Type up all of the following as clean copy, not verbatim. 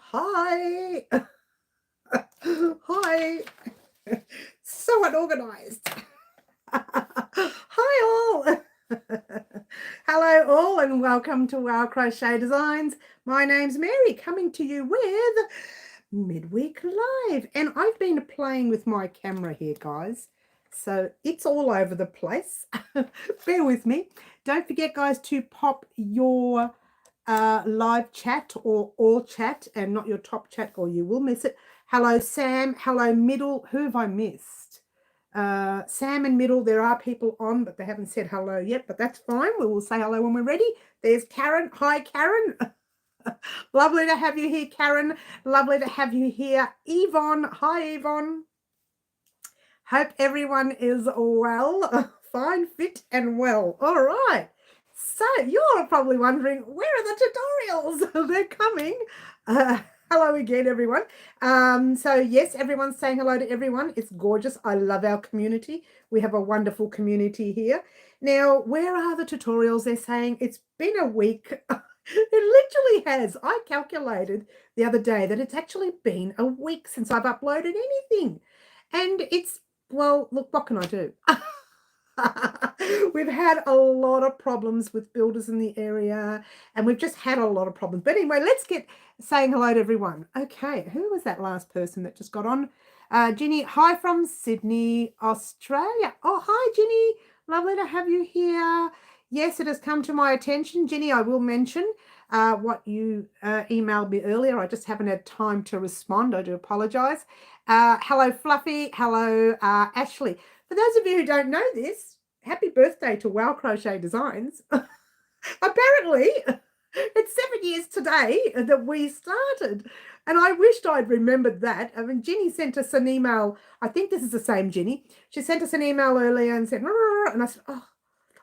Hi. Hi. So unorganized. Hi all. Hello all and welcome to our Crochet Designs. My name's Mary, coming to you with Midweek Live. And I've been playing with my camera here, guys. So it's all over the place. Bear with me. Don't forget, guys, to pop your live chat or all chat and not your top chat or you will miss it. Hello, Sam. Hello, Middle. Who have I missed? Sam and Middle, there are people on, but they haven't said hello yet, but that's fine. We will say hello when we're ready. There's Karen. Hi, Karen. Lovely to have you here, Karen. Lovely to have you here. Yvonne. Hi, Yvonne. Hope everyone is well, fine, fit, and well. All right. So you're probably wondering, where are the tutorials? They're coming. Hello again, everyone. So yes, everyone's saying hello to everyone. It's gorgeous. I love our community. We have a wonderful community here. Now, where are the tutorials? They're saying it's been a week. It literally has. I calculated the other day that it's actually been a week since I've uploaded anything. And it's, well, look, what can I do? We've had a lot of problems with builders in the area and we've just had a lot of problems. But anyway, let's get saying hello to everyone. Okay, who was that last person that just got on? Ginny, hi from Sydney, Australia. Oh, hi, Ginny. Lovely to have you here. Yes, it has come to my attention. Ginny, I will mention what you emailed me earlier. I just haven't had time to respond. I do apologize. Hello, Fluffy. Hello, Ashley. For those of you who don't know this, happy birthday to Wow Crochet Designs. Apparently, it's 7 years today that we started. And I wished I'd remembered that. I mean, Ginny sent us an email. I think this is the same Ginny. She sent us an email earlier and said, and I said, oh,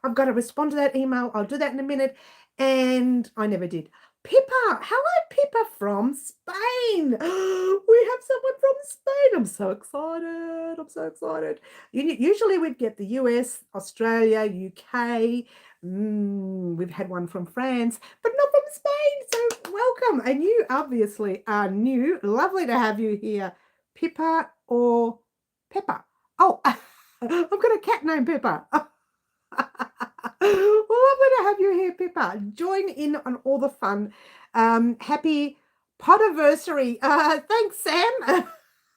I've got to respond to that email. I'll do that in a minute. And I never did. Pippa, hello, Pippa from Spain. We have someone from Spain. I'm so excited. I'm so excited. Usually we'd get the US, Australia, UK. We've had one from France, but not from Spain. So welcome. And you obviously are new. Lovely to have you here. Pippa or Peppa? Oh, I've got a cat named Pippa. Well, lovely to have you here, Pippa. Join in on all the fun. Happy Potiversary. Thanks, Sam.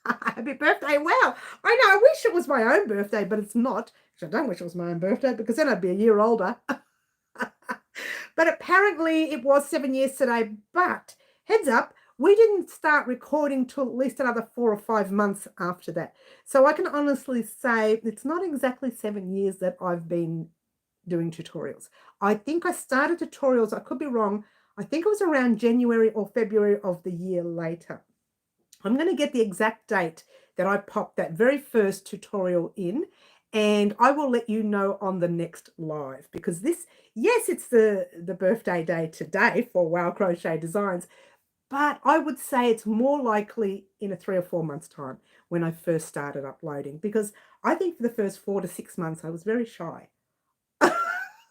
Happy birthday. Wow. I know, I wish it was my own birthday, but it's not. I don't wish it was my own birthday because then I'd be a year older. But apparently it was 7 years today. But heads up, we didn't start recording till at least another 4 or 5 months after that. So I can honestly say it's not exactly 7 years that I've been doing tutorials. I think I started tutorials, I could be wrong, I think it was around January or February of the year later. I'm going to get the exact date that I popped that very first tutorial in, and I will let you know on the next live, because this, yes, it's the birthday day today for Wow Crochet Designs, but I would say it's more likely in a 3 or 4 months time when I first started uploading, because I think for the first 4 to 6 months I was very shy.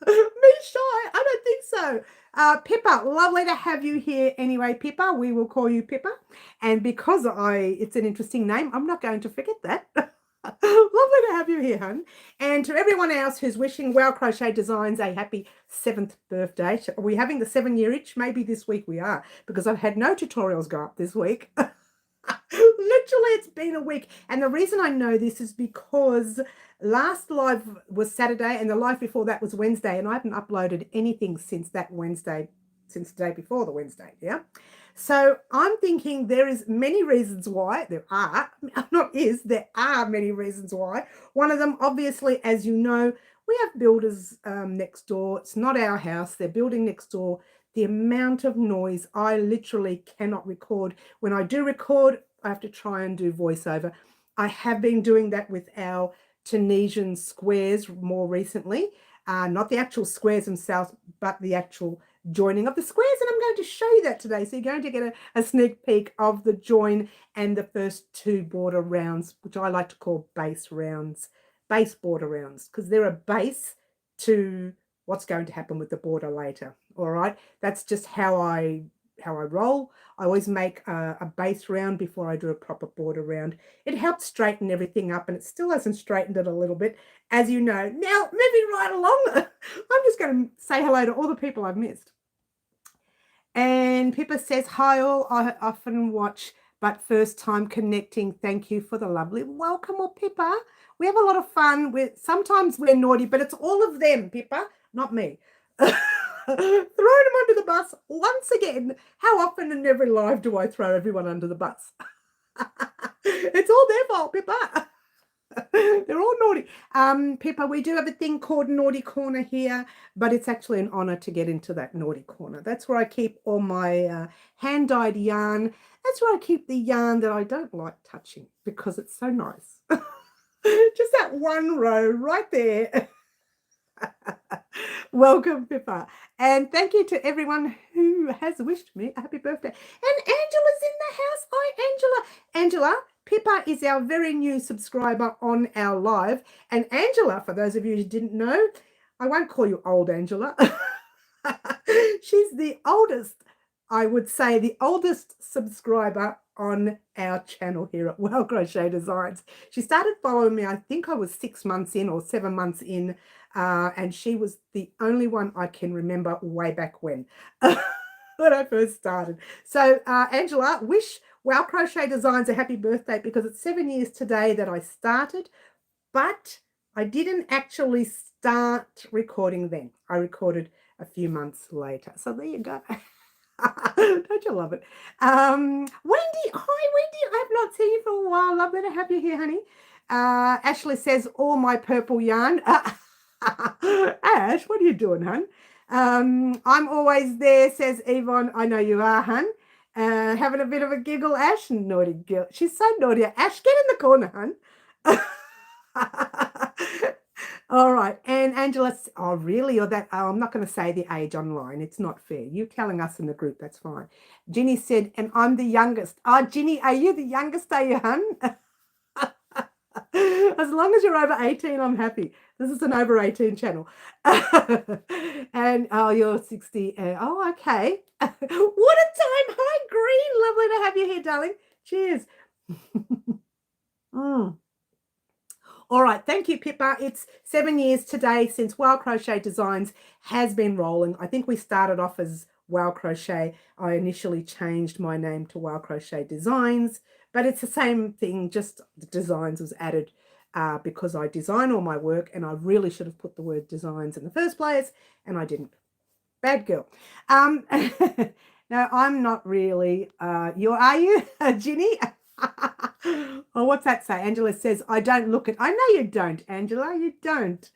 Me shy? I don't think so. Pippa, lovely to have you here anyway, Pippa. We will call you Pippa. And because it's an interesting name, I'm not going to forget that. Lovely to have you here, hon. And to everyone else who's wishing Wow Crochet Designs a happy 7th birthday. Are we having the 7-year itch? Maybe this week we are, because I've had no tutorials go up this week. Literally, it's been a week. And the reason I know this is because last live was Saturday and the live before that was Wednesday, and I haven't uploaded anything since that Wednesday, since the day before the Wednesday. Yeah. So I'm thinking there is many reasons why. There are many reasons why. One of them, obviously, as you know, we have builders next door. It's not our house. They're building next door. The amount of noise, I literally cannot record. When I do record, I have to try and do voiceover. I have been doing that with our Tunisian squares more recently. Not the actual squares themselves, but the actual joining of the squares. And I'm going to show you that today. So you're going to get a sneak peek of the join and the first 2 border rounds, which I like to call base rounds, base border rounds, because they're a base to what's going to happen with the border later. All right, that's just how I how I roll. I always make a base round before I do a proper border round. It helps straighten everything up, and it still hasn't straightened it a little bit, as you know. Now, moving right along, I'm just going to say hello to all the people I've missed. And Pippa says, hi all, I often watch, but first time connecting. Thank you for the lovely welcome. Well, Pippa, we have a lot of fun. Sometimes we're naughty, but it's all of them, Pippa, not me. Throwing them under the bus once again. How often in every live do I throw everyone under the bus? It's all their fault, Pippa. They're all naughty. Pippa, we do have a thing called Naughty Corner here, but it's actually an honor to get into that naughty corner. That's where I keep all my hand-dyed yarn. That's where I keep the yarn that I don't like touching because it's so nice. Just that one row right there. Welcome, Pippa. And thank you to everyone who has wished me a happy birthday. And Angela's in the house. Hi, Angela. Angela, Pippa is our very new subscriber on our live. And Angela, for those of you who didn't know, I won't call you old Angela. She's the oldest, I would say, the oldest subscriber on our channel here at Well Crochet Designs. She started following me, I think I was 6 months in or 7 months in, and she was the only one I can remember way back when I first started. So Angela, wish Well Crochet Designs a happy birthday, because it's 7 years today that I started, but I didn't actually start recording then. I recorded a few months later. So there you go. Don't you love it? Wendy, hi Wendy, I have not seen you for a while. Lovely to have you here, honey. Ashley says, all my purple yarn. Ash, what are you doing, hun? I'm always there, says Yvonne. I know you are, hun. Having a bit of a giggle, Ash. Naughty girl. She's so naughty. Ash, get in the corner, hun. All right. And Angela, oh, really? Or that, I'm not going to say the age online. It's not fair. You're telling us in the group. That's fine. Ginny said, and I'm the youngest. Oh, Ginny, are you the youngest, are you, hun? As long as you're over 18, I'm happy. This is an over 18 channel. And, oh, you're 60. Oh, okay. What a time. Hi, Green. Lovely to have you here, darling. Cheers. All right, thank you, Pippa. It's 7 years today since Well Crochet Designs has been rolling. I think we started off as Well Crochet. I initially changed my name to Well Crochet Designs, but it's the same thing, just the designs was added because I design all my work, and I really should have put the word designs in the first place, and I didn't. Bad girl. No, I'm not really. Are you, Ginny? Oh, what's that say? Angela says, I don't look it. I know you don't, Angela. You don't.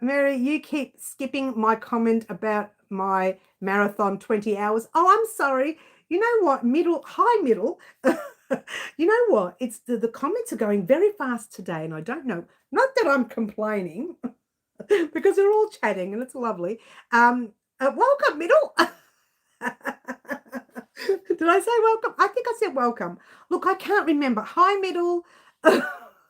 Mary, you keep skipping my comment about my marathon 20 hours. Oh, I'm sorry. You know what? Hi, middle. You know what? It's the comments are going very fast today, and I don't know. Not that I'm complaining, because they're all chatting, and it's lovely. Welcome, middle. Did I say welcome? I think I said welcome. Look, I can't remember. Hi, middle.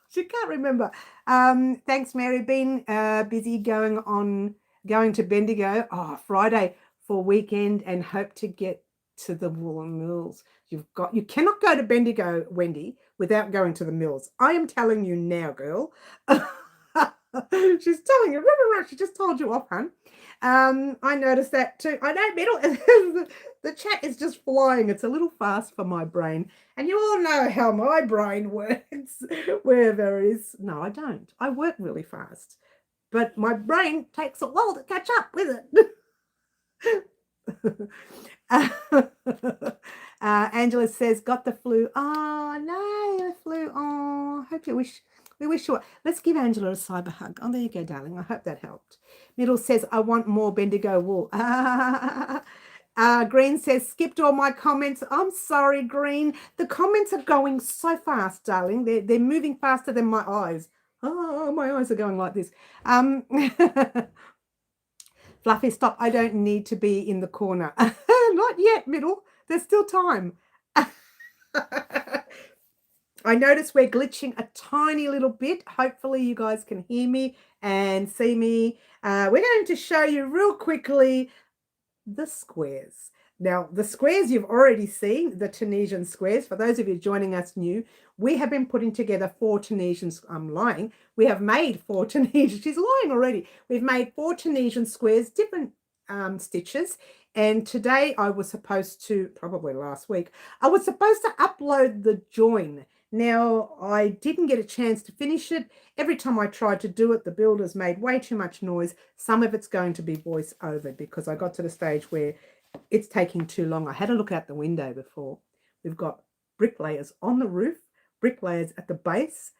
She can't remember. Thanks, Mary. Been busy going to Bendigo. Oh, Friday for weekend, and hope to get to the woolen mills. You cannot go to Bendigo, Wendy, without going to the mills. I am telling you now, girl. She's telling you. She just told you off, hun. I noticed that too. I know, middle. The chat is just flying. It's a little fast for my brain. And you all know how my brain works. Where there is... No, I don't. I work really fast. But my brain takes a while to catch up with it. Angela says, got the flu. Oh, no, the flu. Oh, I hope you wish... We wish you... Let's give Angela a cyber hug. Oh, there you go, darling. I hope that helped. Middle says, I want more Bendigo wool. Green says, skipped all my comments. I'm sorry, Green. The comments are going so fast, darling. They're moving faster than my eyes. Oh, my eyes are going like this. Fluffy, stop. I don't need to be in the corner. Not yet, middle. There's still time. I notice we're glitching a tiny little bit. Hopefully you guys can hear me and see me. We're going to show you real quickly the squares. Now, the squares you've already seen, the Tunisian squares. For those of you joining us new, we have been putting together 4 Tunisian, I'm lying, we have made 4 Tunisian, she's lying already. We've made 4 Tunisian squares, different stitches. And today I was supposed to, probably last week, I was supposed to upload the join. Now, I didn't get a chance to finish it. Every time I tried to do it, the builders made way too much noise. Some of it's going to be voice over because I got to the stage where it's taking too long. I had a look out the window before. We've got bricklayers on the roof, bricklayers at the base,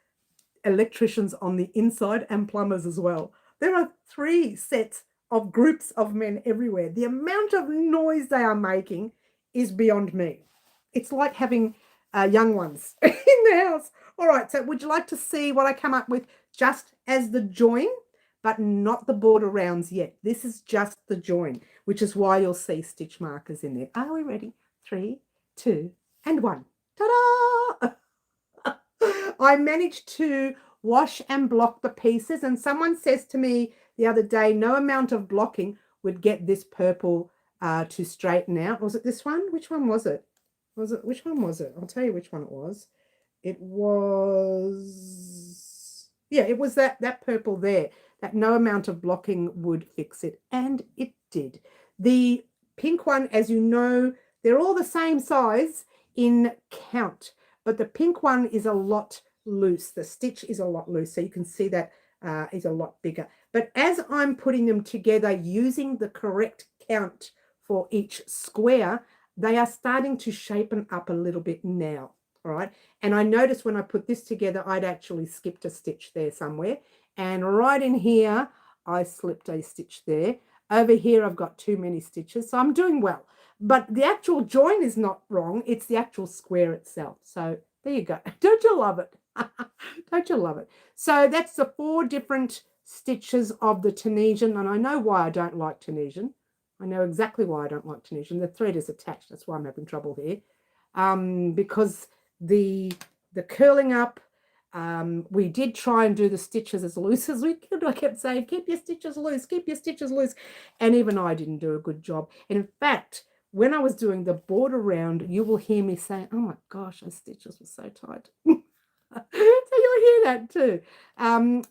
electricians on the inside, and plumbers as well. There are 3 sets of groups of men everywhere. The amount of noise they are making is beyond me. It's like having young ones in the house. All right, so would you like to see what I come up with just as the join, but not the border rounds yet? This is just the join, which is why you'll see stitch markers in there. Are we ready? 3, 2, and 1. Ta-da! I managed to wash and block the pieces, and someone says to me the other day, no amount of blocking would get this purple to straighten out. Was it this one? Which one was it? Which one was it? I'll tell you which one it was. It was, yeah, it was that purple there, that no amount of blocking would fix it, and it did. The pink one, as you know, they're all the same size in count, but the pink one is a lot loose. The stitch is a lot loose, so you can see that is a lot bigger. But as I'm putting them together using the correct count for each square, they are starting to shapen up a little bit now, all right? And I noticed when I put this together, I'd actually skipped a stitch there somewhere. And right in here, I slipped a stitch there. Over here, I've got too many stitches, so I'm doing well. But the actual join is not wrong. It's the actual square itself. So there you go. Don't you love it? Don't you love it? So that's the 4 different stitches of the Tunisian. And I know why I don't like Tunisian. I know exactly why I don't like Tunisian. The thread is attached. That's why I'm having trouble here. Because the curling up, we did try and do the stitches as loose as we could. I kept saying, keep your stitches loose, keep your stitches loose. And even I didn't do a good job. And in fact, when I was doing the border round, you will hear me saying, oh my gosh, those stitches were so tight. So you'll hear that too.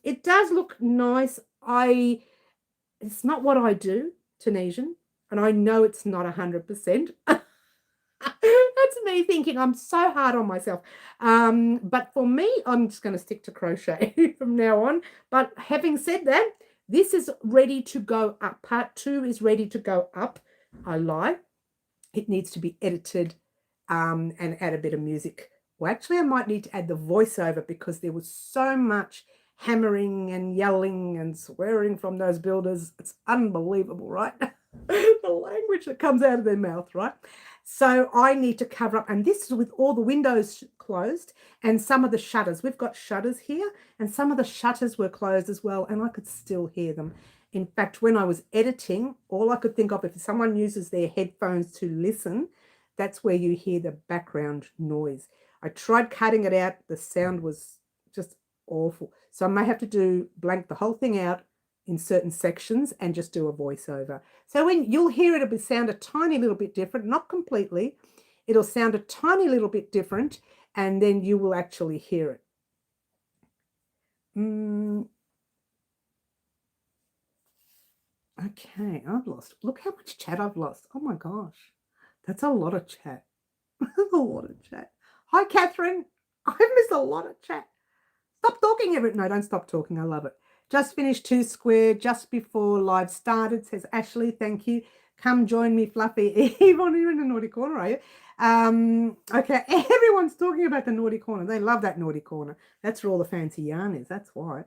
It does look nice. It's not what I do, Tunisian, and I know it's not 100%. That's me thinking I'm so hard on myself. But for me, I'm just going to stick to crochet from now on. But having said that, this is ready to go up. Part 2 is ready to go up. I lie. It needs to be edited and add a bit of music. Well, actually, I might need to add the voiceover because there was so much hammering and yelling and swearing from those builders. It's unbelievable, right? The language that comes out of their mouth, right? So I need to cover up, and this is with all the windows closed and some of the shutters. We've got shutters here, and some of the shutters were closed as well, and I could still hear them. In fact, when I was editing, all I could think of, if someone uses their headphones to listen, that's where you hear the background noise. I tried cutting it out. The sound was just awful. So I may have to blank the whole thing out in certain sections and just do a voiceover. So when you'll hear it'll sound a tiny little bit different, not completely. It'll sound a tiny little bit different, and then you will actually hear it. Okay, I've lost. Look how much chat I've lost. Oh my gosh. That's a lot of chat. That's a lot of chat. Hi, Catherine. I've missed a lot of chat. Stop talking, no, don't stop talking. I love it. Just finished 2 square just before live started, says Ashley. Thank you. Come join me, Fluffy. Yvonne, you're in the naughty corner, are you? Okay, everyone's talking about the naughty corner. They love that naughty corner. That's where all the fancy yarn is. That's why.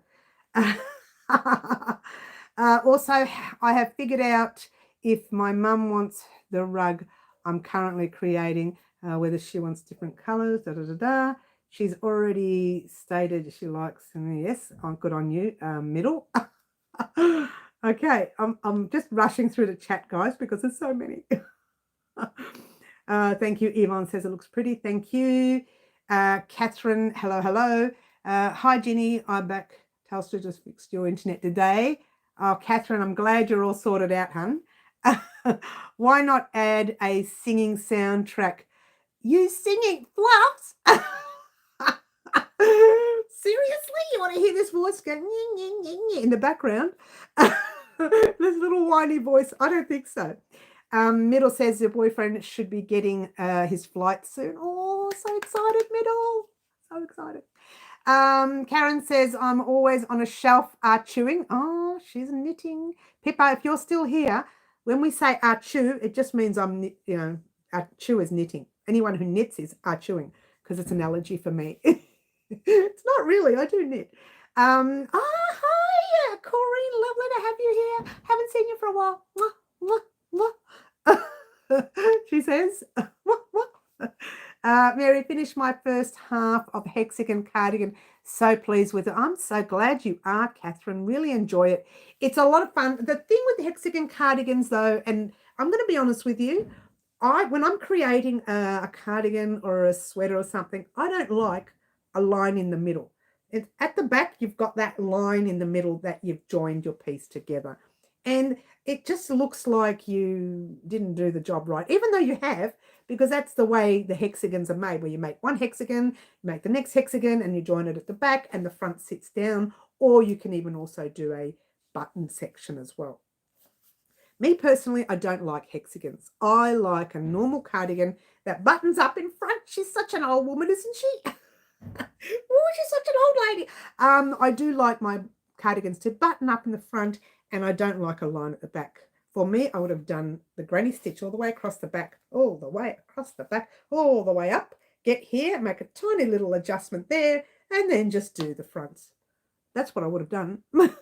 Also, I have figured out if my mum wants the rug I'm currently creating, whether she wants different colors, She's already stated she likes me. Yes, I'm good on you. Middle. Okay, I'm just rushing through the chat, guys, because there's so many. Thank you. Yvonne says it looks pretty. Thank you. Catherine, hello. Hi, Ginny. I'm back. Telstra just fixed your internet today. Oh, Catherine, I'm glad you're all sorted out, hun. Why not add a singing soundtrack? You singing, Fluffs? Seriously? You want to hear this voice go in the background? This little whiny voice? I don't think so. Middle says your boyfriend should be getting his flight soon. Oh, so excited, Middle. So excited. Karen says, I'm always on a shelf chewing. Oh, she's knitting. Pippa, if you're still here, when we say chew, it just means I'm, chew is knitting. Anyone who knits is chewing because it's an allergy for me. It's not really. I do knit. Hi, Corrine. Lovely to have you here. Haven't seen you for a while. She says, Mary, finished my first half of hexagon cardigan. So pleased with it. I'm so glad you are, Catherine. Really enjoy it. It's a lot of fun. The thing with hexagon cardigans, though, and I'm going to be honest with you, when I'm creating a cardigan or a sweater or something, I don't like a line in the middle. At the back, you've got that line in the middle that you've joined your piece together. And it just looks like you didn't do the job right, even though you have, because that's the way the hexagons are made, where you make one hexagon, you make the next hexagon, and you join it at the back, and the front sits down, or you can even also do a button section as well. Me personally, I don't like hexagons. I like a normal cardigan that buttons up in front. She's such an old woman, isn't she? Oh, she's such an old lady. I do like my cardigans to button up in the front, and I don't like a line at the back. For me, I would have done the granny stitch all the way across the back, all the way across the back, all the way up. Get here, make a tiny little adjustment there, and then just do the fronts. That's what I would have done. But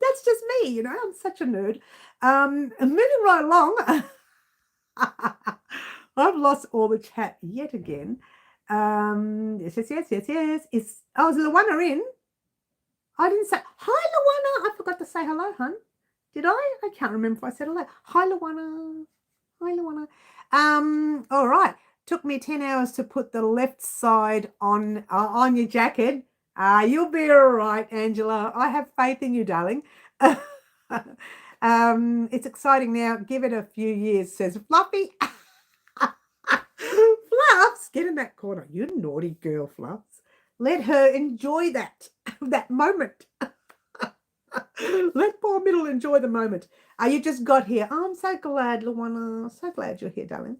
that's just me, I'm such a nerd. And moving right along, I've lost all the chat yet again. Yes. Is Luana in? I didn't say hi, Luana. I forgot to say hello, hun. Did I? I can't remember if I said hello. Hi, Luana. Hi, Luana. All right. Took me 10 hours to put the left side on your jacket. You'll be all right, Angela. I have faith in you, darling. It's exciting now. Give it a few years, says Fluffy. Fluffs, get in that corner. You naughty girl, Fluffs. Let her enjoy that moment. Let poor Middle enjoy the moment. You just got here. Oh, I'm so glad, Luana. So glad you're here, darling.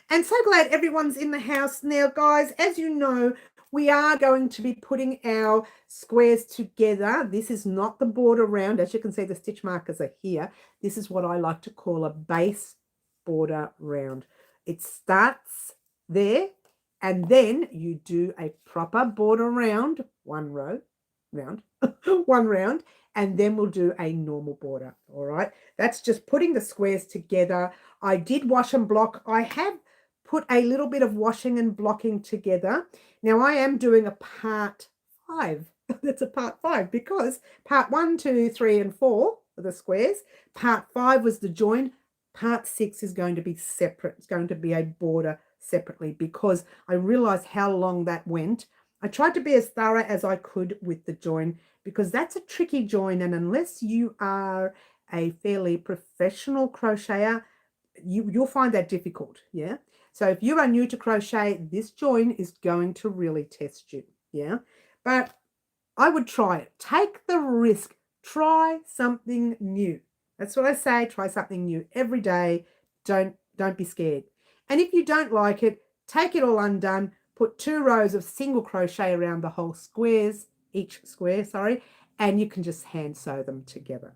And so glad everyone's in the house now, guys. As you know, we are going to be putting our squares together. This is not the border round. As you can see, the stitch markers are here. This is what I like to call a base border round. It starts there, and then you do a proper border round, one row, round, one round, and then we'll do a normal border. All right, that's just putting the squares together. I did wash and block. I have put a little bit of washing and blocking together. Now I am doing a part 5. That's a part 5 because part 1, 2, 3, and 4 are the squares. Part 5 was the join. Part 6 is going to be separate. It's going to be a border separately because I realized how long that went. I tried to be as thorough as I could with the join because that's a tricky join, and unless you are a fairly professional crocheter, you'll find that difficult. Yeah. So if you are new to crochet, this join is going to really test you. Yeah. But I would try it. Take the risk. Try something new. That's what I say. Try something new every day. Don't be scared. And if you don't like it, take it all undone. Put 2 rows of single crochet around the whole squares, each square, sorry, and you can just hand sew them together.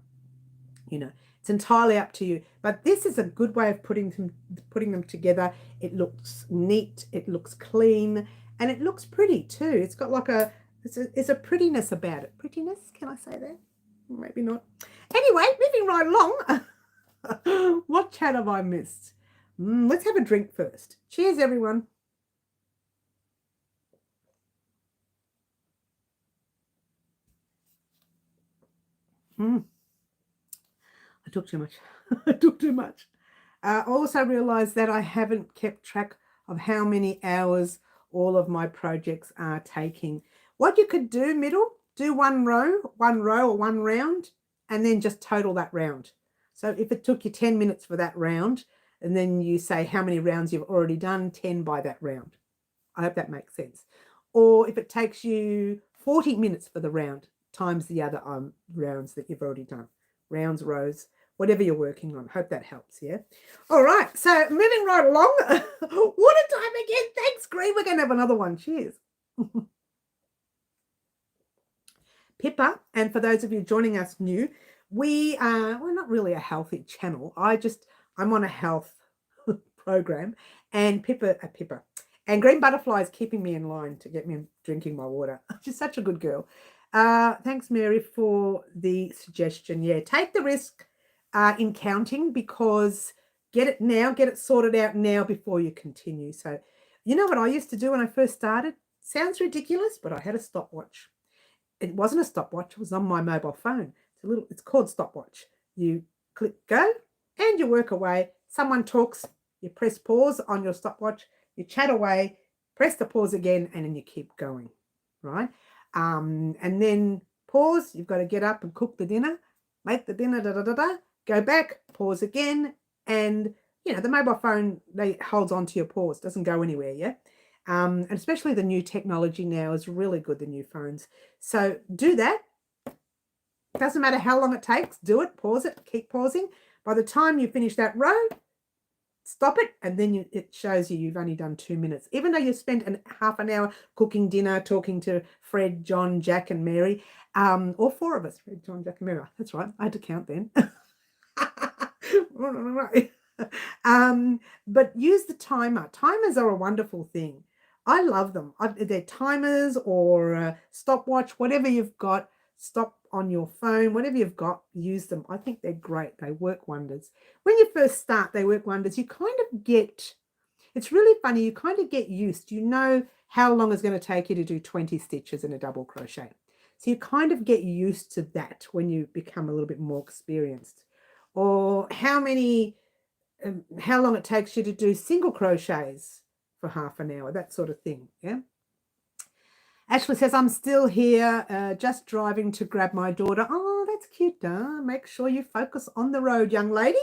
It's entirely up to you. But this is a good way of putting them together. It looks neat, it looks clean, and it looks pretty too. It's got like it's a prettiness about it. Prettiness, can I say that? Maybe not. Anyway, moving right along. What chat have I missed? Let's have a drink first. Cheers, everyone. I took too much. I took too much. I also realized that I haven't kept track of how many hours all of my projects are taking. What you could do, Middle, do one row or one round, and then just total that round. So if it took you 10 minutes for that round, and then you say how many rounds you've already done, 10 by that round. I hope that makes sense. Or if it takes you 40 minutes for the round, times the other rounds that you've already done. Rounds, rows, whatever you're working on. Hope that helps, yeah? All right, so moving right along. Water time again. Thanks, Green. We're going to have another one. Cheers. Pippa, and for those of you joining us new, we're not really a healthy channel. I'm on a health program, and Pippa, and Green Butterfly is keeping me in line to get me drinking my water. She's such a good girl. Thanks, Mary, for the suggestion. Yeah, take the risk in counting, because get it sorted out now before you continue. So, you know what I used to do when I first started? Sounds ridiculous, but I had a stopwatch. It wasn't a stopwatch. It was on my mobile phone. It's called stopwatch. You click go and you work away. Someone talks, you press pause on your stopwatch, you chat away, press the pause again, and then you keep going, right? And then pause, you've got to get up and cook the dinner, make the dinner, go back, pause again, and the mobile phone holds on to your pause, doesn't go anywhere, yeah? And especially the new technology now is really good, the new phones. So do that. Doesn't matter how long it takes, do it, pause it, keep pausing. By the time you finish that row, stop it, and then it shows you've only done 2 minutes. Even though you spent half an hour cooking dinner, talking to Fred, John, Jack, and Mary, all 4 of us, Fred, John, Jack, and Mary. That's right, I had to count then. But use the timer. Timers are a wonderful thing. I love them. They're timers or stopwatch, whatever you've got. Stop on your phone, whatever you've got, use them. I think they're great. They work wonders. When you first start, they work wonders. You kind of get, it's really funny, you kind of get used. You know how long it's going to take you to do 20 stitches in a double crochet. So you kind of get used to that when you become a little bit more experienced. Or how long it takes you to do single crochets for half an hour, that sort of thing, yeah? Ashley says, I'm still here, just driving to grab my daughter. Oh, that's cute, huh? Make sure you focus on the road, young lady.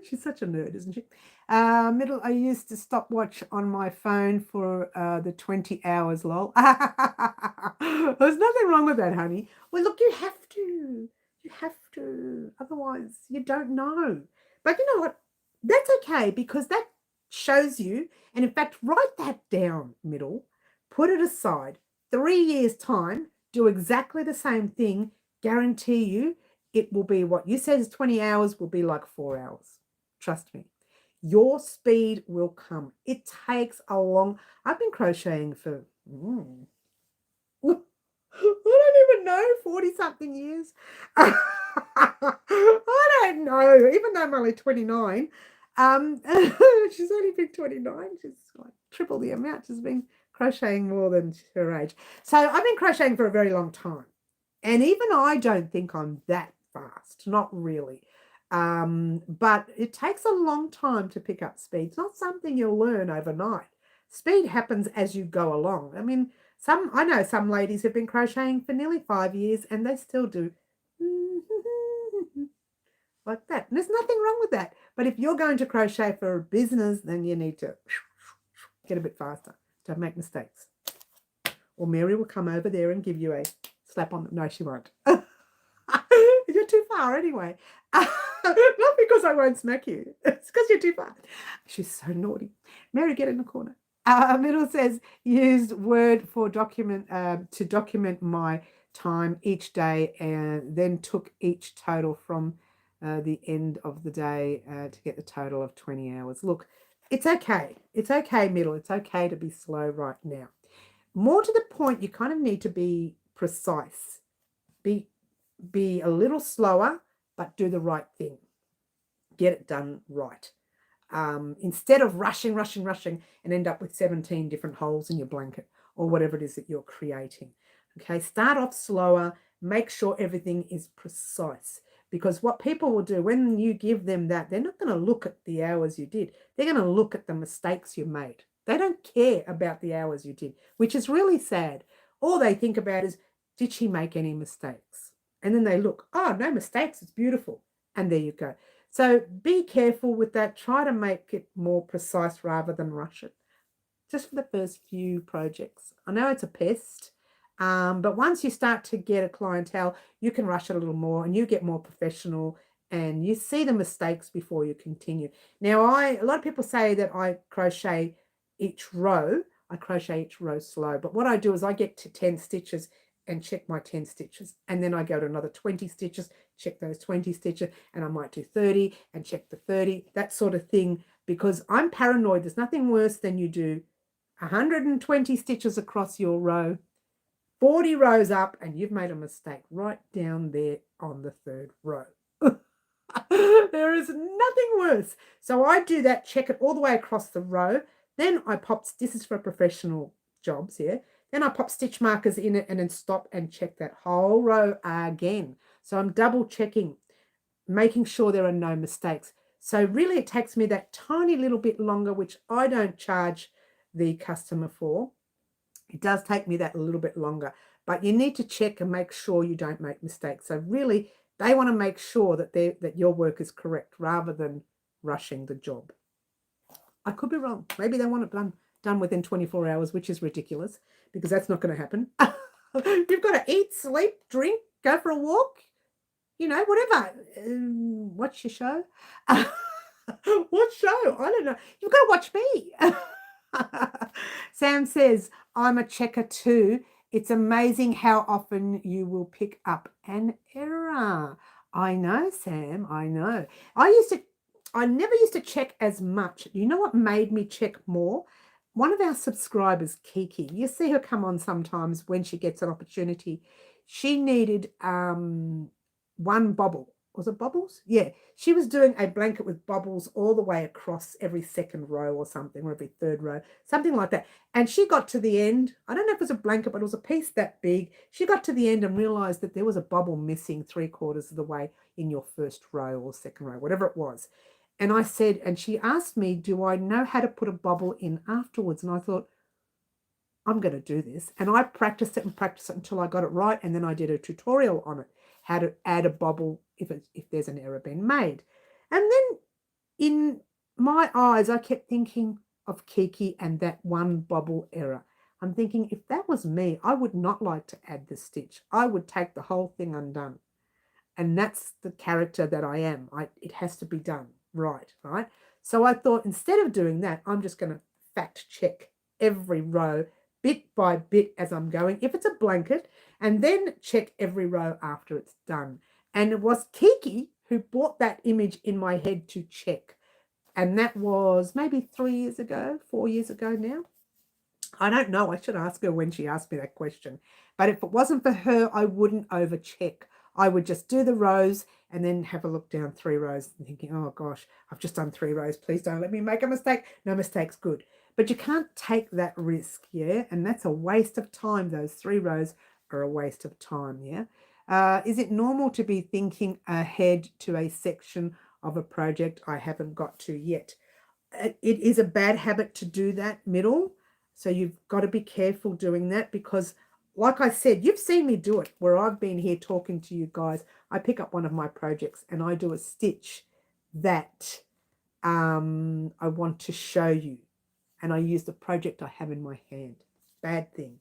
She's such a nerd, isn't she? I used to stopwatch on my phone for the 20 hours, lol. There's nothing wrong with that, honey. Well, look, you have to. You have to. Otherwise, you don't know. But you know what? That's okay, because that shows you, and in fact, write that down, middle. Put it aside. 3 years' time, do exactly the same thing. Guarantee you it will be what you said is 20 hours will be like 4 hours. Trust me. Your speed will come. It takes a long... I've been crocheting for... I don't even know, 40-something years. I don't know, even though I'm only 29. She's only been 29. She's like triple the amount. She's been crocheting more than her age. So I've been crocheting for a very long time. And even I don't think I'm that fast. Not really. But it takes a long time to pick up speed. It's not something you'll learn overnight. Speed happens as you go along. I mean, I know some ladies have been crocheting for nearly 5 years and they still do like that. And there's nothing wrong with that. But if you're going to crochet for a business, then you need to get a bit faster. Don't make mistakes. Or Mary will come over there and give you a slap on the... No, she won't. You're too far anyway. Not because I won't smack you. It's because you're too far. She's so naughty. Mary, get in the corner. Middle says, used Word for to document my time each day, and then took each total from the end of the day to get the total of 20 hours. Look, it's okay. It's okay, Middle. It's okay to be slow right now. More to the point, you kind of need to be precise. Be a little slower, but do the right thing. Get it done right. Instead of rushing and end up with 17 different holes in your blanket or whatever it is that you're creating. Okay, start off slower, make sure everything is precise, because what people will do when you give them that, they're not going to look at the hours you did. They're going to look at the mistakes you made. They don't care about the hours you did, which is really sad. All they think about is, did she make any mistakes? And then they look, oh, no mistakes, it's beautiful. And there you go. So be careful with that. Try to make it more precise rather than rush it. Just for the first few projects. I know it's a pest, but once you start to get a clientele, you can rush it a little more and you get more professional and you see the mistakes before you continue. Now, a lot of people say that I crochet each row. I crochet each row slow, but what I do is I get to 10 stitches and check my 10 stitches, and then I go to another 20 stitches, check those 20 stitches, and I might do 30 and check the 30, that sort of thing, because I'm paranoid. There's nothing worse than you do 120 stitches across your row, 40 rows up, and you've made a mistake right down there on the third row. There is nothing worse. So I do that, check it all the way across the row. Then I pop, this is for professional jobs, yeah. Then I pop stitch markers in it and then stop and check that whole row again. So I'm double checking, making sure there are no mistakes. So really it takes me that tiny little bit longer, which I don't charge the customer for. It does take me that a little bit longer, but you need to check and make sure you don't make mistakes. So really they want to make sure that your work is correct rather than rushing the job. I could be wrong. Maybe they want it done within 24 hours, which is ridiculous because that's not going to happen. You've got to eat, sleep, drink, go for a walk, you know, whatever. Watch your show. What show? I don't know. You've got to watch me. Sam says, I'm a checker too. It's amazing how often you will pick up an error. I know, Sam, I know. I never used to check as much. You know what made me check more? One of our subscribers, Kiki, you see her come on sometimes when she gets an opportunity. She needed one bobble. Was it bobbles? Yeah. She was doing a blanket with bobbles all the way across every second row or something, or every third row, something like that. And she got to the end. I don't know if it was a blanket, but it was a piece that big. She got to the end and realized that there was a bobble missing 3/4 of the way in your first row or second row, whatever it was. And I said, and she asked me, do I know how to put a bobble in afterwards? And I thought, I'm going to do this. And I practiced it until I got it right. And then I did a tutorial on it, how to add a bobble if there's an error being made. And then in my eyes, I kept thinking of Kiki and that one bobble error. I'm thinking, if that was me, I would not like to add the stitch. I would take the whole thing undone. And that's the character that I am. It has to be done right? So I thought, instead of doing that, I'm just going to fact check every row bit by bit as I'm going, if it's a blanket, and then check every row after it's done. And it was Kiki who brought that image in my head to check. And that was maybe 3 years ago, 4 years ago now. I don't know. I should ask her when she asked me that question. But if it wasn't for her, I wouldn't over check. I would just do the rows and then have a look down 3 rows and thinking, oh gosh, I've just done 3 rows. Please don't let me make a mistake. No mistakes, good. But you can't take that risk, yeah? And that's a waste of time. Those 3 rows are a waste of time, yeah? Is it normal to be thinking ahead to a section of a project I haven't got to yet? It is a bad habit to do that middle. So you've got to be careful doing that because, like I said, you've seen me do it where I've been here talking to you guys. I pick up one of my projects and I do a stitch that I want to show you. And I use the project I have in my hand. Bad thing.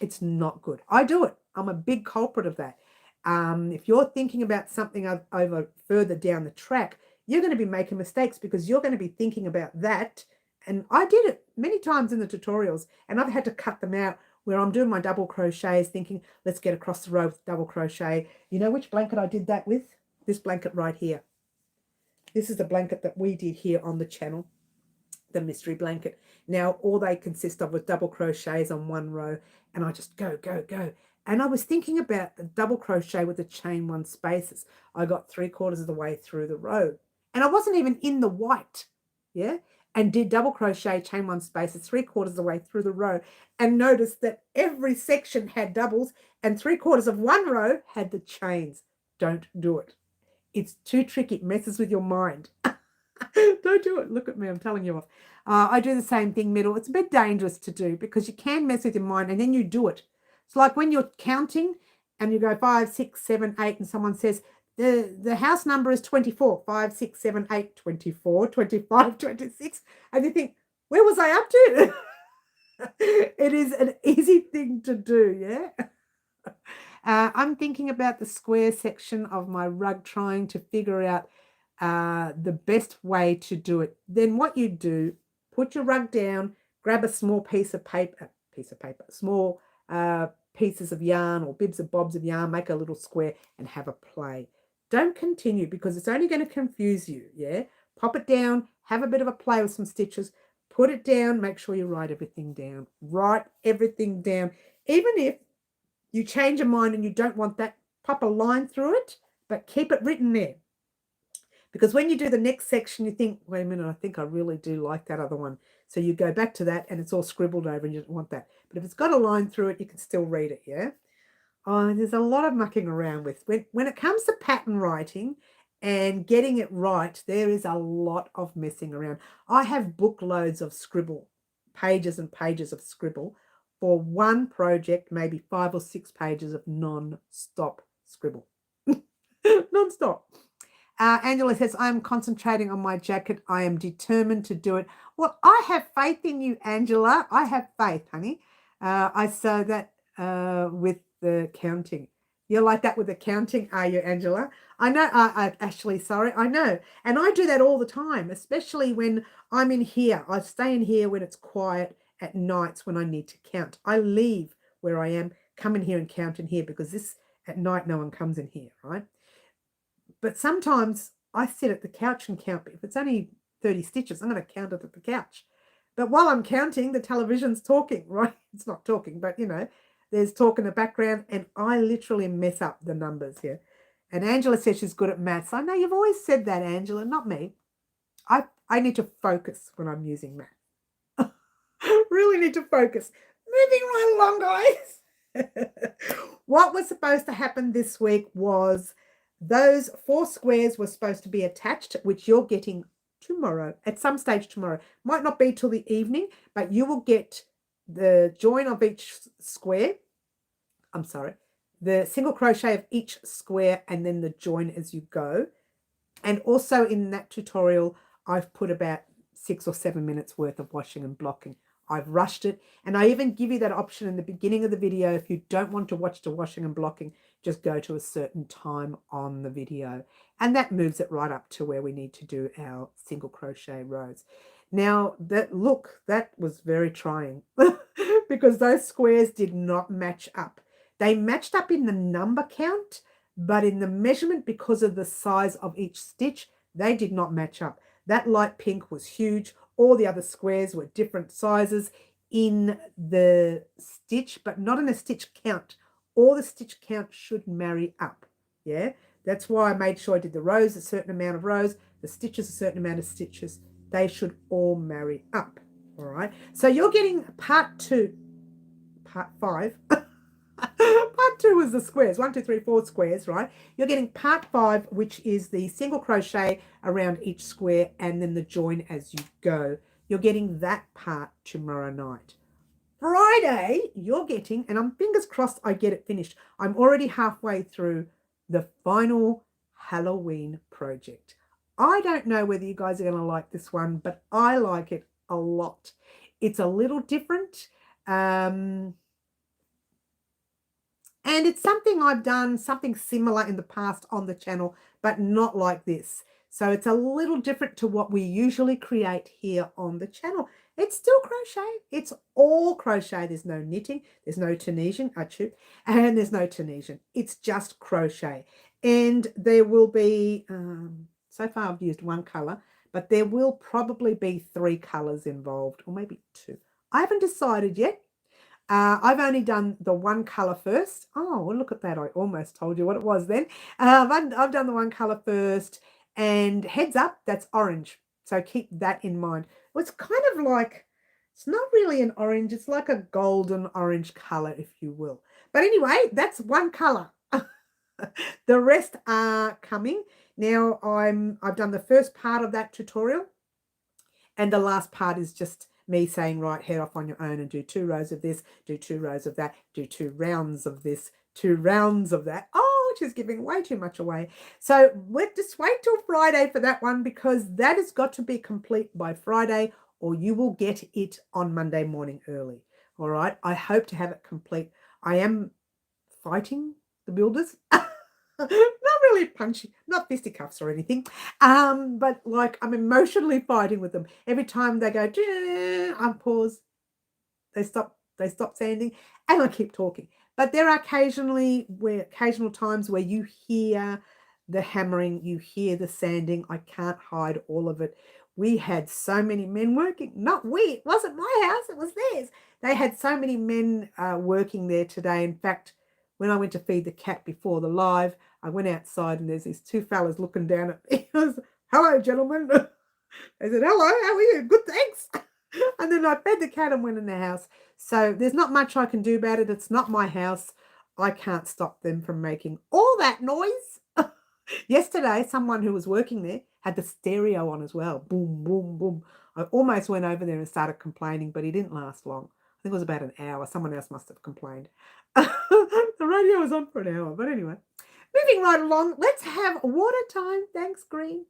It's not good. I do it. I'm a big culprit of that. If you're thinking about something over further down the track, you're going to be making mistakes because you're going to be thinking about that. And I did it many times in the tutorials, and I've had to cut them out where I'm doing my double crochets thinking, let's get across the row with double crochet. You know which blanket I did that with? This blanket right here. This is the blanket that we did here on the channel, the mystery blanket. Now, all they consist of was double crochets on one row, and I just go, go, go. And I was thinking about the double crochet with the chain 1 spaces. I got 3/4 of the way through the row, and I wasn't even in the white, yeah? And did double crochet, chain 1 spaces, 3/4 of the way through the row, and noticed that every section had doubles and 3/4 of one row had the chains. Don't do it. It's too tricky. It messes with your mind. Don't do it. Look at me. I'm telling you off. I do the same thing middle. It's a bit dangerous to do because you can mess with your mind and then you do it. It's like when you're counting and you go 5, 6, 7, 8 and someone says the house number is 24, 5, 6, 7, 8, 24, 25, 26. And you think, where was I up to? It is an easy thing to do, yeah? I'm thinking about the square section of my rug, trying to figure out the best way to do it. Then what you do, put your rug down, grab a small piece of paper, small pieces of yarn or bibs and bobs of yarn, make a little square and have a play. Don't continue because it's only going to confuse you, yeah? Pop it down, have a bit of a play with some stitches, put it down, make sure you write everything down. Write everything down. Even if you change your mind and you don't want that, pop a line through it, but keep it written there. Because when you do the next section, you think, wait a minute, I think I really do like that other one. So you go back to that and it's all scribbled over and you don't want that. But if it's got a line through it, you can still read it, yeah? Oh, there's a lot of mucking around with. When it comes to pattern writing and getting it right, there is a lot of messing around. I have book loads of scribble, pages and pages of scribble for one project, maybe 5 or 6 pages of non-stop scribble. Non-stop. Angela says, I'm concentrating on my jacket. I am determined to do it. Well, I have faith in you, Angela. I have faith, honey. I saw that with the counting. You're like that with the counting, are you, Angela? I know. Actually, sorry, I know. And I do that all the time, especially when I'm in here. I stay in here when it's quiet at nights when I need to count. I leave where I am, come in here and count in here because this at night no one comes in here, right? But sometimes I sit at the couch and count. If it's only 30 stitches, I'm going to count it at the couch. But while I'm counting, the television's talking, right? It's not talking, but, there's talk in the background, and I literally mess up the numbers here. And Angela says she's good at maths. I know you've always said that, Angela, not me. I need to focus when I'm using math. Really need to focus. Moving right along, guys. What was supposed to happen this week was those 4 squares were supposed to be attached, which you're getting tomorrow, at some stage tomorrow. Might not be till the evening, but you will get the join of each square. I'm sorry, the single crochet of each square and then the join as you go. And also in that tutorial, I've put about 6 or 7 minutes worth of washing and blocking. I've rushed it, and I even give you that option in the beginning of the video. If you don't want to watch the washing and blocking, just go to a certain time on the video, and that moves it right up to where we need to do our single crochet rows. Now, that was very trying because those squares did not match up. They matched up in the number count, but in the measurement, because of the size of each stitch, they did not match up. That light pink was huge. All the other squares were different sizes in the stitch, but not in the stitch count. All the stitch count should marry up, yeah? That's why I made sure I did the rows, a certain amount of rows, the stitches, a certain amount of stitches. They should all marry up, all right? So you're getting part 2, part 5. Part 2 is the squares, 1, 2, 3, 4 squares, right? You're getting part 5, which is the single crochet around each square and then the join as you go. You're getting that part tomorrow night. Friday, you're getting, and I'm fingers crossed I get it finished. I'm already halfway through the final Halloween project. I don't know whether you guys are going to like this one, but I like it a lot. It's a little different. And it's something I've done, something similar in the past on the channel, but not like this. So it's a little different to what we usually create here on the channel. It's still crochet. It's all crochet. There's no knitting. There's no Tunisian, and there's no Tunisian. It's just crochet. And there will be, so far I've used 1 color, but there will probably be 3 colors involved, or maybe 2. I haven't decided yet. I've only done the 1 color first. Oh, well, look at that. I almost told you what it was then. I've done the 1 color first, and heads up, that's orange. So keep that in mind. Well, it's kind of like, it's not really an orange. It's like a golden orange color, if you will. But anyway, that's 1 color. The rest are coming. Now I've done the first part of that tutorial, and the last part is just me saying, right, head off on your own and do 2 rows of this, do 2 rows of that, do 2 rounds of this, 2 rounds of that. Oh, she's giving way too much away. So we'll just wait till Friday for that one, because that has got to be complete by Friday, or you will get it on Monday morning early. All right. I hope to have it complete. I am fighting the builders. Not really punchy, not fisticuffs or anything. But like I'm emotionally fighting with them. Every time they go, I pause. They stop sanding, and I keep talking. But there are occasional times where you hear the hammering, you hear the sanding. I can't hide all of it. We had so many men working. Not we, it wasn't my house, it was theirs. They had so many men working there today. In fact, when I went to feed the cat before the live, I went outside and there's these two fellas looking down at me. I was, hello, gentlemen. I said, hello, how are you? Good, thanks. And then I fed the cat and went in the house. So there's not much I can do about it. It's not my house. I can't stop them from making all that noise. Yesterday, someone who was working there had the stereo on as well. Boom, boom, boom. I almost went over there and started complaining, but he didn't last long. I think it was about an hour. Someone else must have complained. The radio was on for an hour. But anyway, moving right along, let's have water time. Thanks, Green.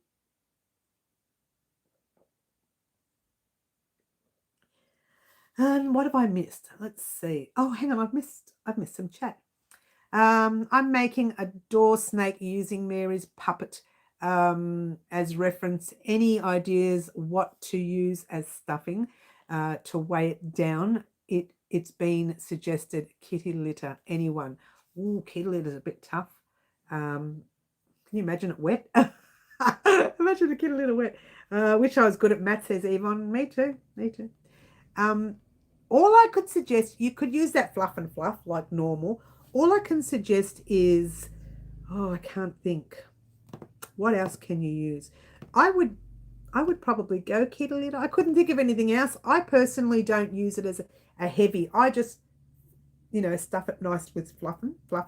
And what have I missed? Let's see. Oh, hang on, I've missed some chat. I'm making a door snake using Mary's puppet as reference. Any ideas what to use as stuffing to weigh it down? It's been suggested kitty litter. Anyone? Ooh, kitty litter is a bit tough. Can you imagine it wet? Imagine the kitty litter wet. Wish I was good at math, says Yvonne. Me too. All I could suggest, you could use that fluff and fluff like normal. All I can suggest is, I can't think. What else can you use? I would probably go kitty litter. I couldn't think of anything else. I personally don't use it as a heavy. I just, stuff it nice with fluff and fluff.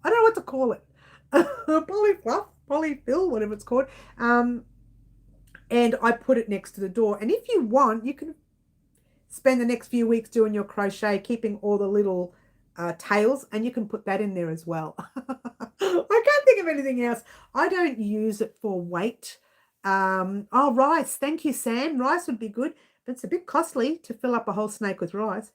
I don't know what to call it. Polyfluff, polyfill, whatever it's called. And I put it next to the door. And if you want, you can spend the next few weeks doing your crochet, keeping all the little tails, and you can put that in there as well. I can't think of anything else. I don't use it for weight. Rice. Thank you, Sam. Rice would be good, but it's a bit costly to fill up a whole snake with rice.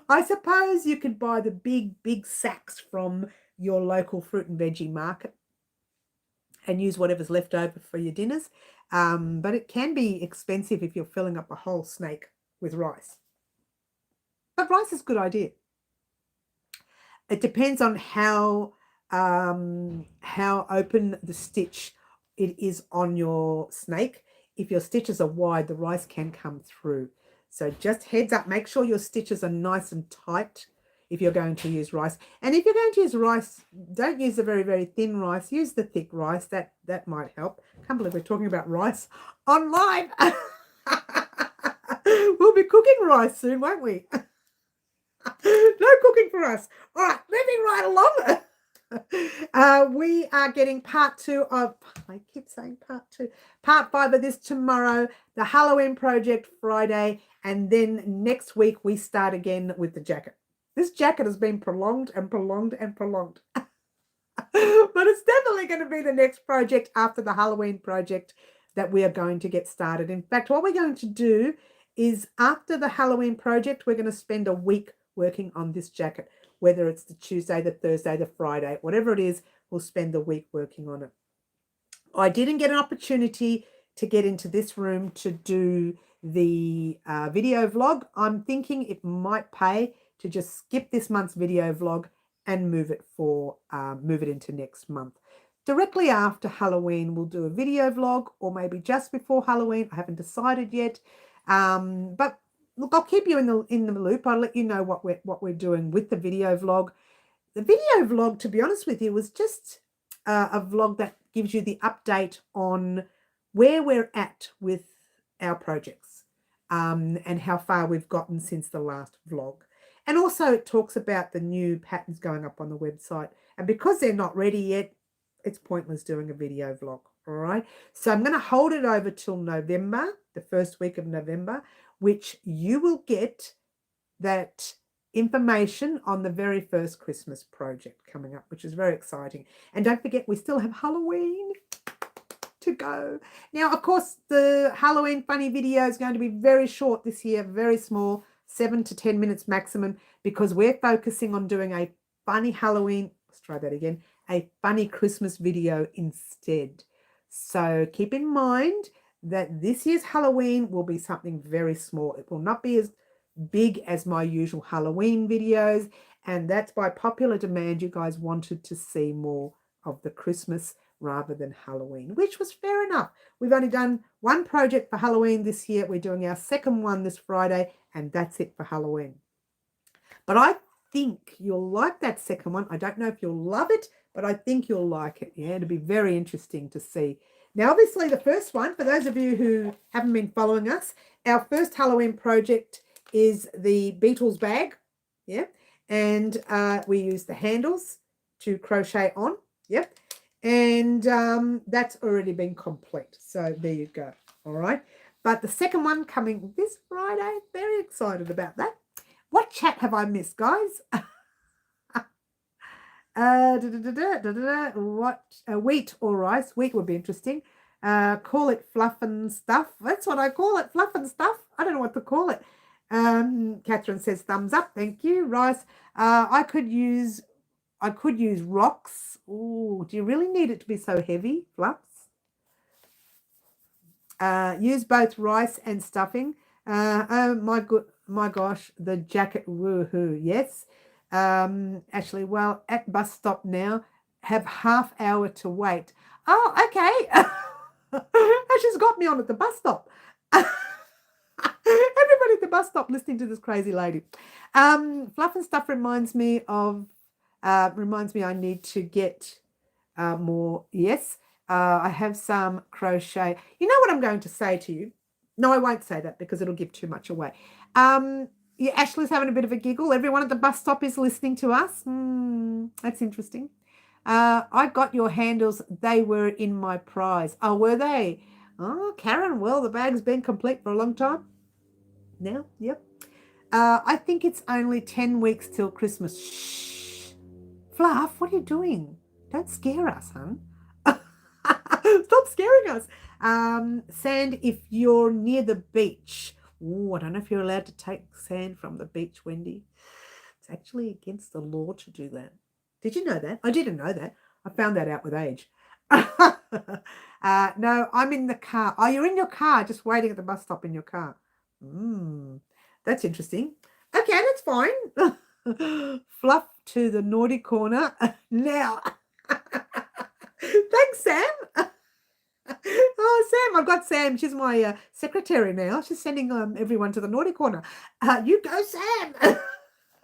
I suppose you could buy the big sacks from your local fruit and veggie market and use whatever's left over for your dinners. But it can be expensive if you're filling up a whole snake with rice. But rice is a good idea. It depends on how open the stitch it is on your snake. If your stitches are wide, the rice can come through. So just heads up, make sure your stitches are nice and tight if you're going to use rice. And if you're going to use rice, don't use the very, very thin rice. Use the thick rice. That might help. Can't believe we're talking about rice on live. We'll be cooking rice soon, won't we? No cooking for us. All right, moving right along. We are getting part 2 of, I keep saying part 2, part 5 of this tomorrow, the Halloween project Friday, and then next week we start again with the jacket. This jacket has been prolonged and prolonged and prolonged. But it's definitely going to be the next project after the Halloween project that we are going to get started. In fact, what we're going to do is after the Halloween project, we're going to spend a week working on this jacket, whether it's the Tuesday, the Thursday, the Friday, whatever it is, we'll spend the week working on it. I didn't get an opportunity to get into this room to do the video vlog. I'm thinking it might pay to just skip this month's video vlog and move it into next month. Directly after Halloween, we'll do a video vlog, or maybe just before Halloween. I haven't decided yet. But look, I'll keep you in the loop. I'll let you know what we're doing with the video vlog. The video vlog, to be honest with you, was just a vlog that gives you the update on where we're at with our projects and how far we've gotten since the last vlog. And also it talks about the new patterns going up on the website. And because they're not ready yet, it's pointless doing a video vlog. All right. So I'm going to hold it over till November, the first week of November, which you will get that information on the very first Christmas project coming up, which is very exciting. And don't forget, we still have Halloween to go. Now, of course, the Halloween funny video is going to be very short this year, very small, 7 to 10 minutes maximum, because we're focusing on doing a funny Halloween, let's try that again, a funny Christmas video instead. So keep in mind that this year's Halloween will be something very small. It will not be as big as my usual Halloween videos, and that's by popular demand. You guys wanted to see more of the Christmas rather than Halloween, which was fair enough. We've only done one project for Halloween this year. We're doing our second one this Friday, and that's it for Halloween. But I think you'll like that second one. I don't know if you'll love it, but I think you'll like it. Yeah, it'll be very interesting to see. Now, obviously, the first one, for those of you who haven't been following us, our first Halloween project is the Beetle's bag. Yeah, and we use the handles to crochet on. Yep. And that's already been complete. So there you go. All right. But the second one coming this Friday, very excited about that. What chat have I missed, guys? What wheat or rice? Wheat would be interesting. Call it fluff and stuff. That's what I call it, fluff and stuff. I don't know what to call it. Catherine says thumbs up. Thank you. Rice. I could use rocks. Oh, do you really need it to be so heavy? Fluffs. Use both rice and stuffing. Oh my gosh, the jacket, woohoo, yes. Actually, well, at bus stop now, have half hour to wait. Oh, okay. She's got me on at the bus stop. Everybody at the bus stop listening to this crazy lady. Fluff and stuff reminds me I need to get more. Yes, I have some crochet. You know what I'm going to say to you? No, I won't say that because it'll give too much away. Yeah, Ashley's having a bit of a giggle. Everyone at the bus stop is listening to us. That's interesting. I got your handles. They were in my prize. Oh, were they? Oh, Karen, well, the bag's been complete for a long time now. Yep. I think it's only 10 weeks till Christmas. Shh. Fluff, what are you doing? Don't scare us, hon. Stop scaring us. Sand if you're near the beach. Oh, I don't know if you're allowed to take sand from the beach, Wendy. It's actually against the law to do that. Did you know that? I didn't know that. I found that out with age. No, I'm in the car. Oh, you're in your car, just waiting at the bus stop in your car. That's interesting. Okay, that's fine. Fluff to the naughty corner now. Thanks, Sam. Oh, Sam, I've got Sam. She's my secretary now. She's sending everyone to the naughty corner. You go, Sam.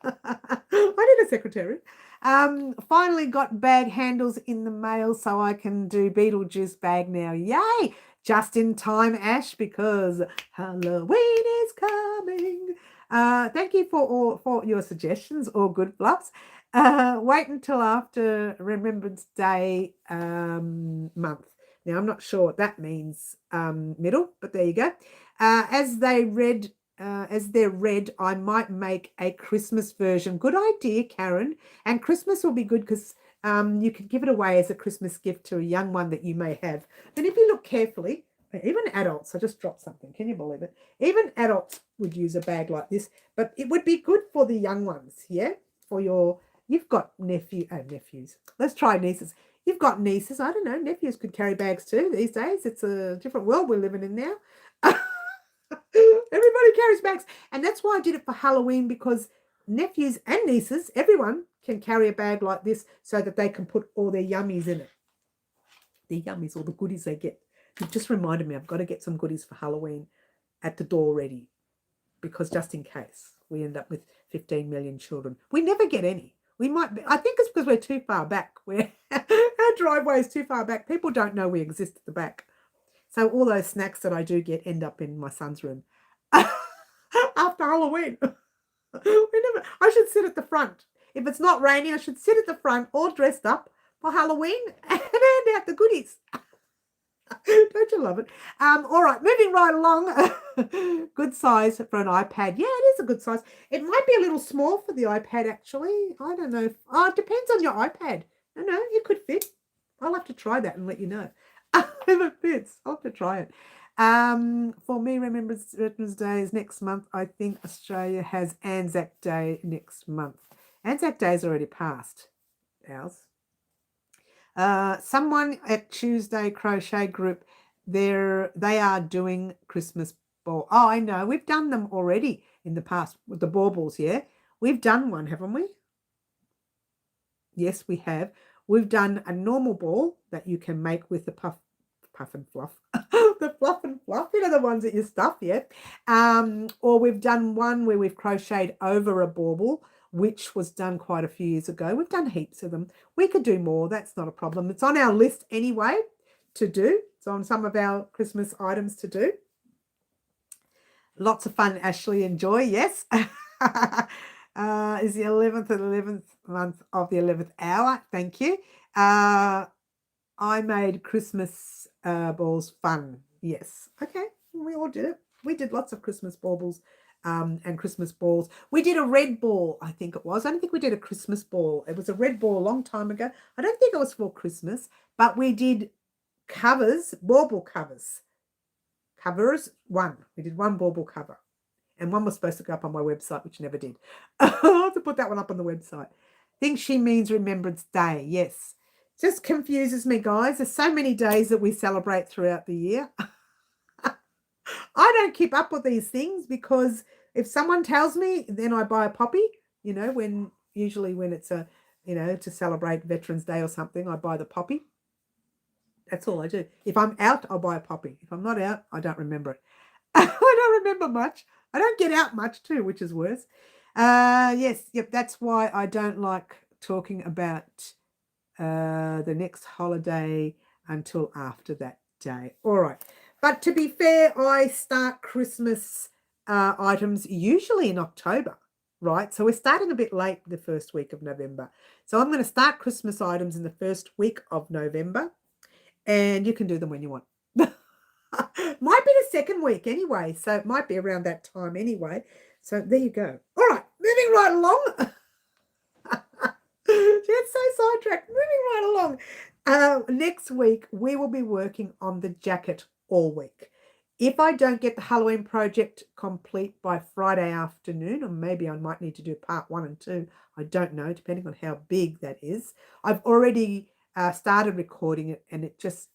I need a secretary. Finally got bag handles in the mail so I can do Beetlejuice bag now. Yay! Just in time, Ash, because Halloween is coming. Thank you for your suggestions, all good fluffs. Wait until after Remembrance Day month. Now, I'm not sure what that means, middle, but there you go. As they're red, I might make a Christmas version. Good idea, Karen. And Christmas will be good because you can give it away as a Christmas gift to a young one that you may have. And if you look carefully, even adults, I just dropped something. Can you believe it? Even adults would use a bag like this, but it would be good for the young ones, yeah? You've got nephews. Let's try nieces. You've got nieces. I don't know. Nephews could carry bags too these days. It's a different world we're living in now. Everybody carries bags. And that's why I did it for Halloween, because nephews and nieces, everyone can carry a bag like this so that they can put all their yummies in it. The yummies, all the goodies they get. It just reminded me I've got to get some goodies for Halloween at the door ready, because just in case we end up with 15 million children. We never get any. We might be, I think it's because we're too far back. Our driveway is too far back. People don't know we exist at the back. So all those snacks that I do get end up in my son's room. After Halloween. I should sit at the front. If it's not raining, I should sit at the front all dressed up for Halloween and hand out the goodies. Don't you love it? All right, moving right along. Good size for an iPad. Yeah, it is a good size. It might be a little small for the iPad, actually. I don't know. Oh, it depends on your iPad. No, it could fit. I'll have to try that and let you know if it fits. I'll have to try it. For me, Remembrance Veterans Day is next month. I think Australia has Anzac Day next month. Anzac Day is already passed. Ours. Someone at Tuesday Crochet Group, they are doing Christmas ball. Oh, I know. We've done them already in the past with the baubles, yeah? We've done one, haven't we? Yes, we have. We've done a normal ball that you can make with the puff and fluff. The fluff and fluff, you know, the ones that you stuff, yeah? Or we've done one where we've crocheted over a bauble, which was done quite a few years ago. We've done heaps of them. We could do more. That's not a problem. It's on our list anyway to do. It's on some of our Christmas items to do. Lots of fun, Ashley and Joy, yes. Is the 11th month of the 11th hour. Thank you. I made Christmas balls fun. Yes. Okay. We all did it. We did lots of Christmas baubles and Christmas balls. We did a red ball, I think it was. I don't think we did a Christmas ball. It was a red ball a long time ago. I don't think it was for Christmas, but we did covers, bauble covers. We did one bauble cover. And one was supposed to go up on my website, which never did. I'll have to put that one up on the website. Think she means Remembrance Day. Yes. Just confuses me, guys. There's so many days that we celebrate throughout the year. I don't keep up with these things because if someone tells me, then I buy a poppy, you know, usually when it's to celebrate Veterans Day or something, I buy the poppy. That's all I do. If I'm out, I'll buy a poppy. If I'm not out, I don't remember it. I don't remember much. I don't get out much too, which is worse. Yep, that's why I don't like talking about the next holiday until after that day. All right. But to be fair, I start Christmas items usually in October, right? So we're starting a bit late the first week of November. So I'm going to start Christmas items in the first week of November, and you can do them when you want. Might be the second week anyway, so it might be around that time anyway. So there you go. All right, moving right along. She gets so sidetracked. Moving right along. Next week, we will be working on the jacket all week. If I don't get the Halloween project complete by Friday afternoon, or maybe I might need to do part 1 and 2, I don't know, depending on how big that is. I've already started recording it, and it's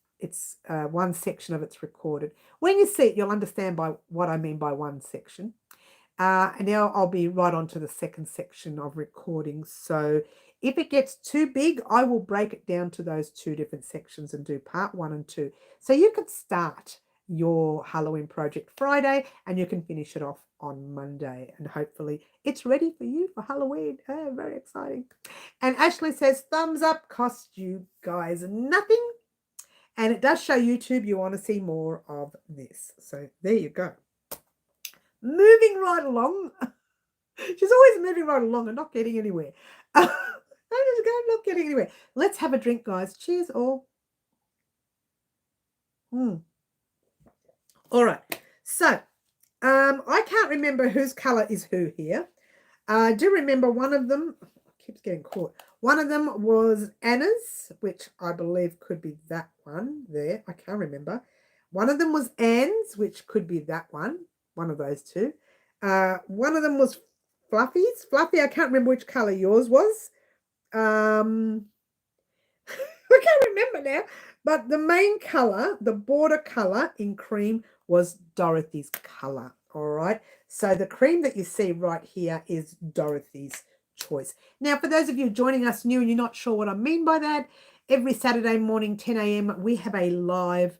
one section of it's recorded. When you see it, you'll understand by what I mean by one section. And now I'll be right on to the second section of recording. So if it gets too big, I will break it down to those 2 different sections and do part 1 and 2. So you can start your Halloween project Friday and you can finish it off on Monday. And hopefully it's ready for you for Halloween. Oh, very exciting. And Ashley says, thumbs up costs you guys nothing. And it does show YouTube you want to see more of this. So there you go. Moving right along. She's always moving right along and not getting anywhere. Not getting anywhere. Let's have a drink, guys. Cheers all. All right. So I can't remember whose colour is who here. I do remember one of them. Keeps getting caught. One of them was Anna's, which I believe could be that one there. I can't remember. One of them was Anne's, which could be that one of those 2. One of them was Fluffy's. Fluffy, I can't remember which colour yours was. I can't remember now. But the main colour, the border colour in cream was Dorothy's colour. All right. So the cream that you see right here is Dorothy's choice. Now, for those of you joining us new and you're not sure what I mean by that, every Saturday morning, 10 a.m., we have a live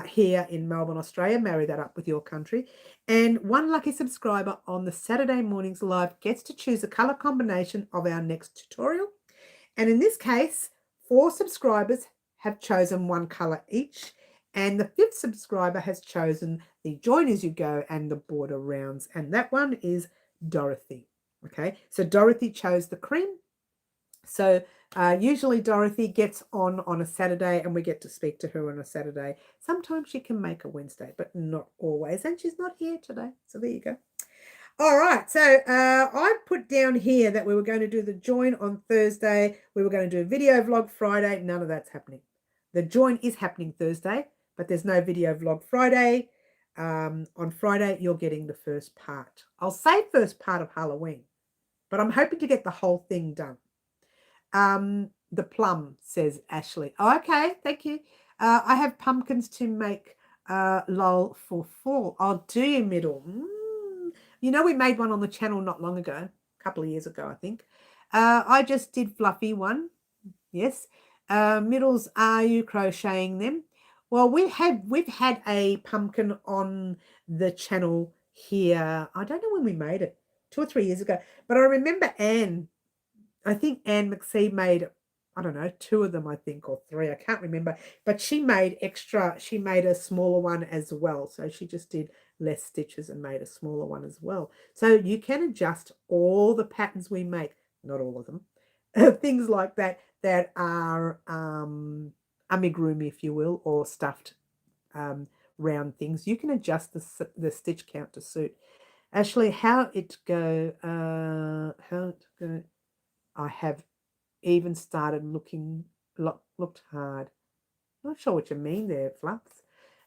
here in Melbourne, Australia. Marry that up with your country. And one lucky subscriber on the Saturday morning's live gets to choose a colour combination of our next tutorial. And in this case, 4 subscribers have chosen one colour each. And the 5th subscriber has chosen the Join As You Go and the border rounds. And that one is Dorothy. Okay, so Dorothy chose the cream. So Usually Dorothy gets on a Saturday and we get to speak to her on a Saturday. Sometimes she can make a Wednesday, but not always. And she's not here today. So there you go. All right. So I put down here that we were going to do the join on Thursday. We were going to do a video vlog Friday. None of that's happening. The join is happening Thursday, but there's no video vlog Friday. On Friday, you're getting the first part. I'll say first part of Halloween, but I'm hoping to get the whole thing done. The plum, says Ashley. Oh, okay, thank you. I have pumpkins to make lol for fall. Oh, do you, Middle? You know, we made one on the channel not long ago, a couple of years ago, I think. I just did fluffy one. Yes. Middles, are you crocheting them? Well, we've had a pumpkin on the channel here. I don't know when we made it, 2 or 3 years ago. But I remember Anne. I think Anne McSee made, I don't know, 2 of them, I think, or 3. I can't remember. But she made a smaller one as well. So she just did less stitches and made a smaller one as well. So you can adjust all the patterns we make, not all of them, things like that are amigurumi, if you will, or stuffed round things. You can adjust the stitch count to suit. Ashley, how it go? I have even started looked hard. Not sure what you mean there, Fluffs.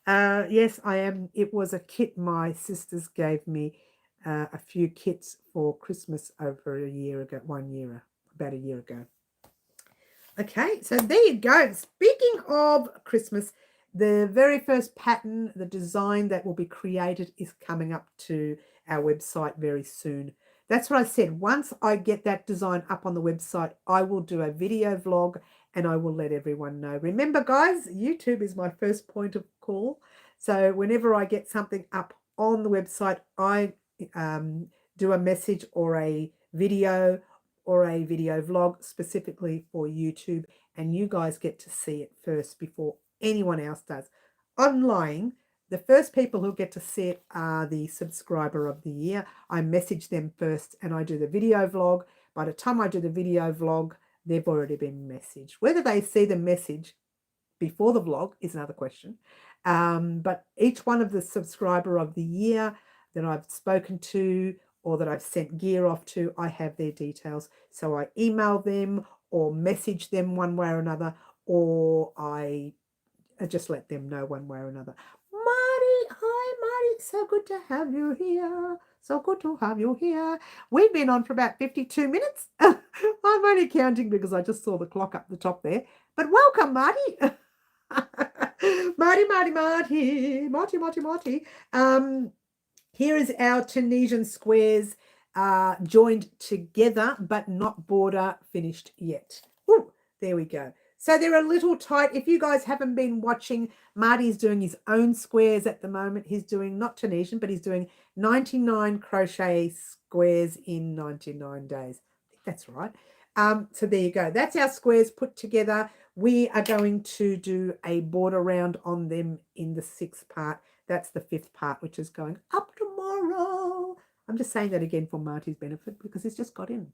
Yes, I am. It was a kit my sisters gave me, a few kits for Christmas over a year ago, about a year ago. Okay, so there you go. Speaking of Christmas, the very first pattern, the design that will be created is coming up to our website very soon. That's what I said. Once I get that design up on the website, I will do a video vlog and I will let everyone know. Remember, guys, YouTube is my first point of call. So whenever I get something up on the website, I do a message or a video vlog specifically for YouTube, and you guys get to see it first before anyone else does. I'm lying. The first people who get to see it are the subscriber of the year. I message them first and I do the video vlog. By the time I do the video vlog, they've already been messaged. Whether they see the message before the vlog is another question. But each one of the subscriber of the year that I've spoken to or that I've sent gear off to, I have their details. So I email them or message them one way or another, or I just let them know one way or another. Marty, hi Marty, so good to have you here. So good to have you here. We've been on for about 52 minutes. I'm only counting because I just saw the clock up the top there. But welcome, Marty. Marty. Here is our Tunisian squares joined together, but not border finished yet. Ooh, there we go. So they're a little tight. If you guys haven't been watching, Marty's doing his own squares at the moment. He's doing, not Tunisian, but he's doing 99 crochet squares in 99 days. I think that's right. So there you go. That's our squares put together. We are going to do a border round on them in the 6th part. That's the 5th part, which is going up tomorrow. I'm just saying that again for Marty's benefit because he's just got in.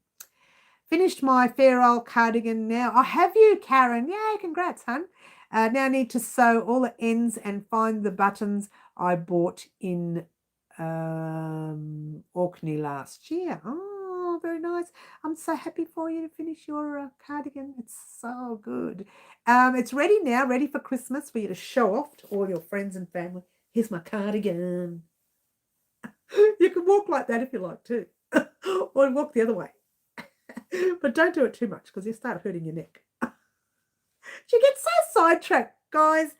Finished my fair old cardigan now. Oh, have you, Karen? Yay, congrats, hun. Now I need to sew all the ends and find the buttons I bought in Orkney last year. Oh, very nice. I'm so happy for you to finish your cardigan. It's so good. It's ready now, ready for Christmas for you to show off to all your friends and family. Here's my cardigan. You can walk like that if you like too. Or walk the other way. But don't do it too much because you start hurting your neck. You get so sidetracked, guys.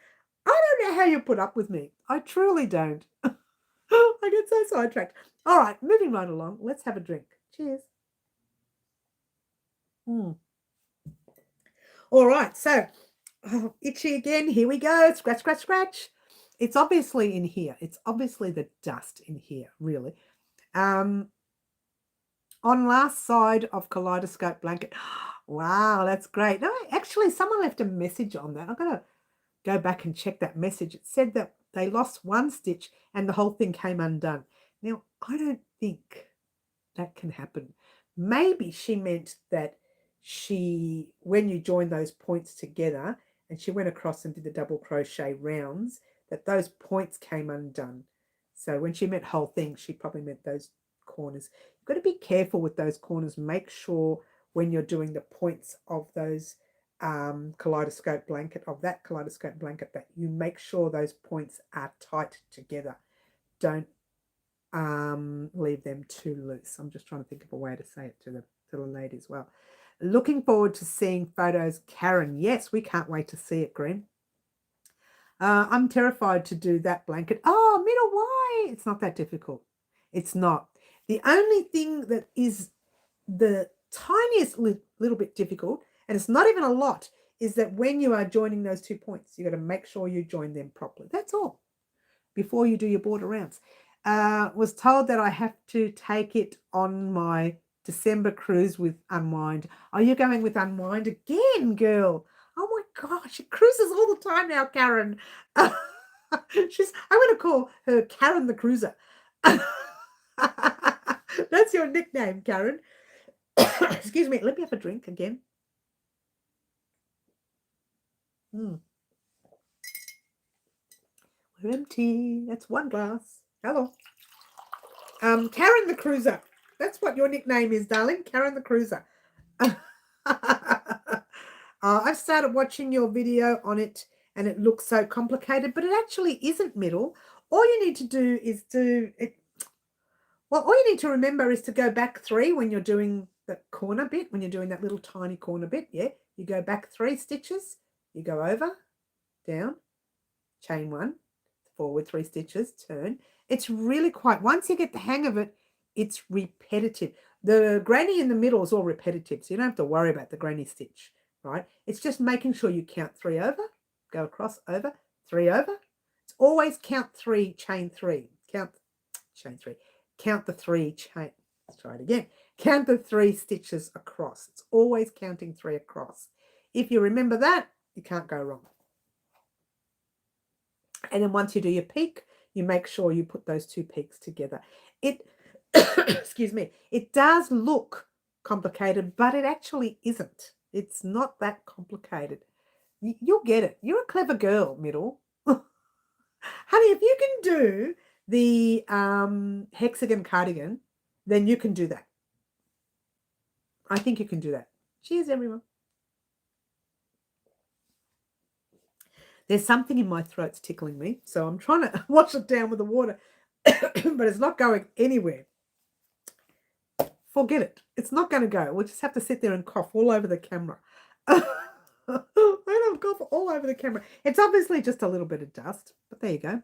I don't know how you put up with me. I truly don't. I get so sidetracked. All right, moving right along. Let's have a drink. Cheers. All right, so itchy again. Here we go. Scratch, scratch, scratch. It's obviously in here. It's obviously the dust in here, really. On last side of kaleidoscope blanket. Wow, that's great. No, actually, someone left a message on that. I've got to go back and check that message. It said that they lost one stitch and the whole thing came undone. Now, I don't think that can happen. Maybe she meant that when you join those points together, and she went across and did the double crochet rounds, that those points came undone. So when she meant whole thing, she probably meant those corners. You've got to be careful with those corners. Make sure when you're doing the points of those kaleidoscope blanket, that you make sure those points are tight together. Don't leave them too loose. I'm just trying to think of a way to say it to the lady as well. Looking forward to seeing photos, Karen. Yes, we can't wait to see it, Green. I'm terrified to do that blanket. Oh, middle why? It's not that difficult. It's not. The only thing that is the tiniest little bit difficult, and it's not even a lot, is that when you are joining those 2 points, you got to make sure you join them properly. That's all. Before you do your border rounds. Was told that I have to take it on my December cruise with Unwind. Are you going with Unwind again, girl? Oh my gosh, she cruises all the time now, Karen. I'm going to call her Karen the Cruiser. That's your nickname, Karen. Excuse me. Let me have a drink again. We're empty. That's one glass. Hello. Karen the Cruiser. That's what your nickname is, darling. Karen the Cruiser. I've started watching your video on it, and it looks so complicated, but it actually isn't, Middle. All you need to do is do it. Well, all you need to remember is to go back 3 when you're doing the corner bit, when you're doing that little tiny corner bit. Yeah, you go back 3 stitches, you go over, down, chain 1, forward 3 stitches, turn. It's really quite, once you get the hang of it, it's repetitive. The granny in the middle is all repetitive, so you don't have to worry about the granny stitch, right? It's just making sure you count 3 over, go across, over, 3 over. It's always count 3, chain 3. Chain 3. Count the 3 chain. Let's try it again. Count the 3 stitches across. It's always counting 3 across. If you remember that, you can't go wrong. And then once you do your peak, you make sure you put those 2 peaks together. It, excuse me, it does look complicated, but it actually isn't. It's not that complicated. You'll get it. You're a clever girl, Middle. Honey, if you can do the hexagon cardigan, then you can do that. I think you can do that. Cheers, everyone. There's something in my throat's tickling me, so I'm trying to wash it down with the water, but it's not going anywhere. Forget it. It's not going to go. We'll just have to sit there and cough all over the camera. I don't cough all over the camera. It's obviously just a little bit of dust, but there you go.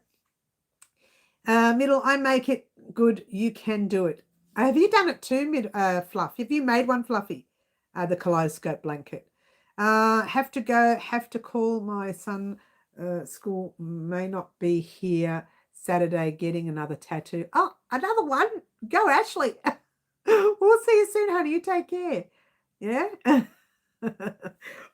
Middle, I make it good. You can do it. Have you done it too, Fluff? Have you made one, Fluffy? The kaleidoscope blanket. Have to call my son. School may not be here Saturday getting another tattoo. Oh, another one? Go, Ashley. We'll see you soon, honey. You take care. Yeah?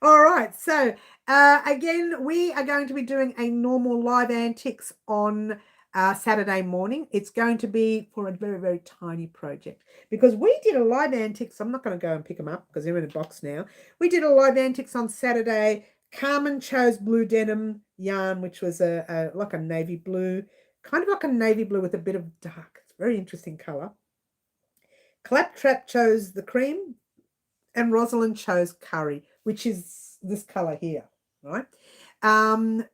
All right. So, again, we are going to be doing a normal live antics on Saturday morning. It's going to be for a very, very tiny project because we did a live antics. I'm not going to go and pick them up because they're in a box now. We did a live antics on Saturday. Carmen chose blue denim yarn, which was like a navy blue, kind of like a navy blue with a bit of dark. It's a very interesting color. Claptrap chose the cream, and Rosalind chose curry, which is this color here, right? And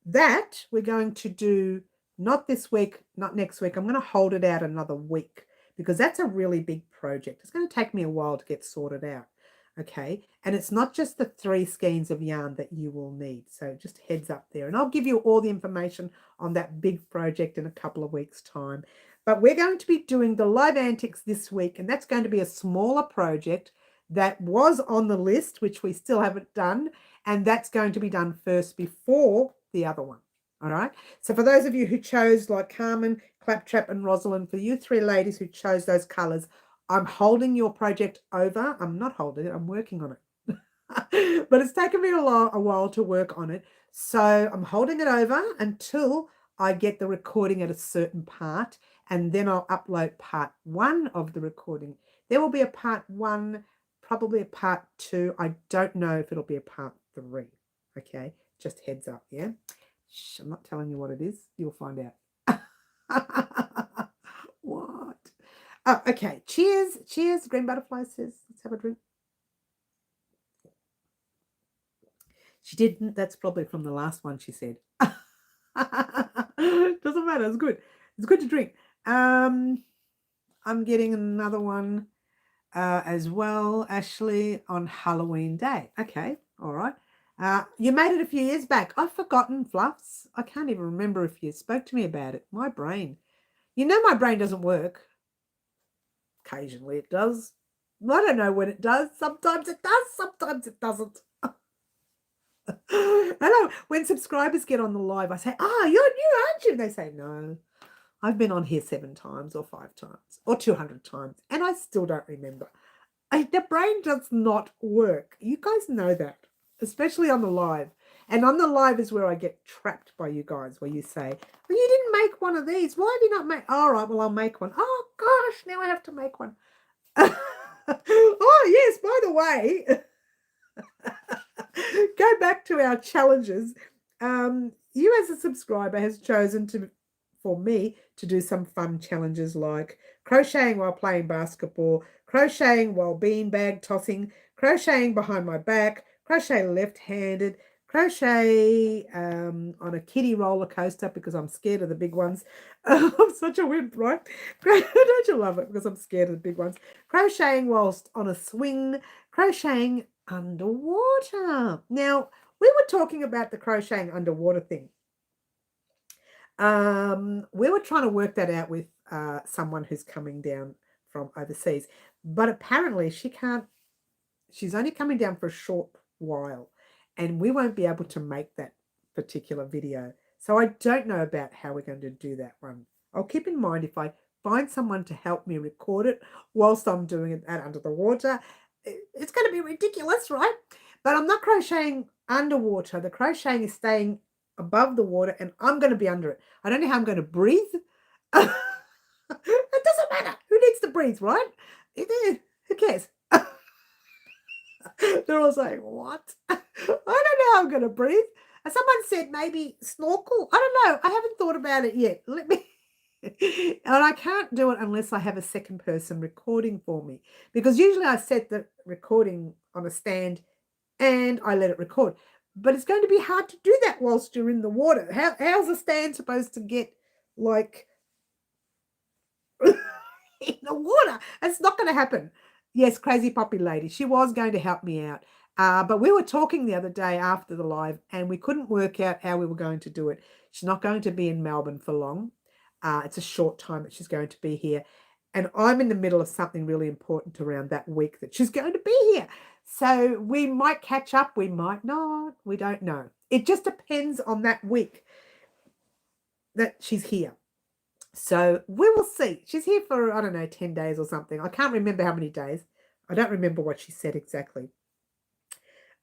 that we're going to do not this week, not next week. I'm going to hold it out another week because that's a really big project. It's going to take me a while to get sorted out. Okay, and it's not just the 3 skeins of yarn that you will need. So just heads up there. And I'll give you all the information on that big project in a couple of weeks' time. But we're going to be doing the live antics this week, and that's going to be a smaller project that was on the list, which we still haven't done, and that's going to be done first before the other one. All right. So for those of you who chose, like Carmen, Claptrap, and Rosalind, for you 3 ladies who chose those colors, I'm holding your project over. I'm not holding it. I'm working on it. But it's taken me a while to work on it. So I'm holding it over until I get the recording at a certain part, and then I'll upload part 1 of the recording. There will be a part 1 probably a part 2. I don't know if it'll be a part 3. Okay, just heads up, yeah? Shh, I'm not telling you what it is. You'll find out. What? Oh, okay. Cheers. Cheers. Green Butterfly says, let's have a drink. She didn't. That's probably from the last one she said. Doesn't matter. It's good. It's good to drink. I'm getting another one as well, Ashley, on Halloween Day. Okay. All right. You made it a few years back. I've forgotten, Fluffs. I can't even remember if you spoke to me about it. My brain. You know my brain doesn't work. Occasionally it does. I don't know when it does. Sometimes it does. Sometimes it doesn't. I know when subscribers get on the live, I say, you're new, aren't you? They say, no, I've been on here 7 times or 5 times or 200 times, and I still don't remember. The brain does not work. You guys know that, especially on the live. And on the live is where I get trapped by you guys, where you say, well, you didn't make one of these. Why did you not make? All right, well, I'll make one. Oh, gosh, now I have to make one. Oh, yes, by the way, go back to our challenges. You as a subscriber has chosen for me to do some fun challenges like crocheting while playing basketball, crocheting while beanbag tossing, crocheting behind my back, crochet left-handed, crochet on a kiddie roller coaster because I'm scared of the big ones. I'm such a wimp, right? Don't you love it? Because I'm scared of the big ones. Crocheting whilst on a swing, crocheting underwater. Now, we were talking about the crocheting underwater thing. We were trying to work that out with someone who's coming down from overseas, but apparently she's only coming down for a short while, and we won't be able to make that particular video. So I don't know about how we're going to do that one. I'll keep in mind if I find someone to help me record it whilst I'm doing it under the water. It's going to be ridiculous, right? But I'm not crocheting underwater. The crocheting is staying above the water, and I'm going to be under it. I don't know how I'm going to breathe. It doesn't matter. Who needs to breathe, right? Who cares? They're all saying, what? I don't know how I'm going to breathe. And someone said maybe snorkel. I don't know. I haven't thought about it yet. And I can't do it unless I have a second person recording for me, because usually I set the recording on a stand and I let it record. But it's going to be hard to do that whilst you're in the water. How's a stand supposed to get like in the water? It's not going to happen. Yes, Crazy Poppy Lady. She was going to help me out. But we were talking the other day after the live and we couldn't work out how we were going to do it. She's not going to be in Melbourne for long. It's a short time that she's going to be here. And I'm in the middle of something really important around that week that she's going to be here. So we might catch up. We might not. We don't know. It just depends on that week that she's here. So we will see. She's here for, I don't know, 10 days or something. I can't remember how many days. I don't remember what she said exactly.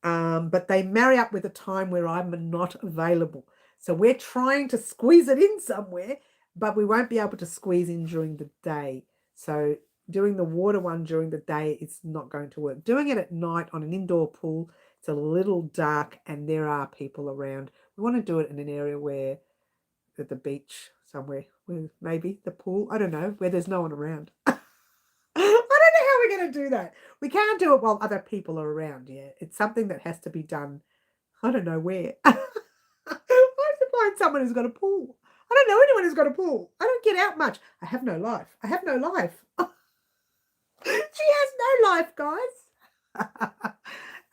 But they marry up with a time where I'm not available. So we're trying to squeeze it in somewhere, but we won't be able to squeeze in during the day. So doing the water one during the day, it's not going to work. Doing it at night on an indoor pool, it's a little dark and there are people around. We want to do it in an area where, at the beach somewhere, where maybe the pool, I don't know, where there's no one around. I don't know how we're going to do that. We can't do it while other people are around. Yeah, it's something that has to be done. I don't know where. I have to find someone who's got a pool. I don't know anyone who's got a pool. I don't get out much. I have no life. I have no life. She has no life, guys.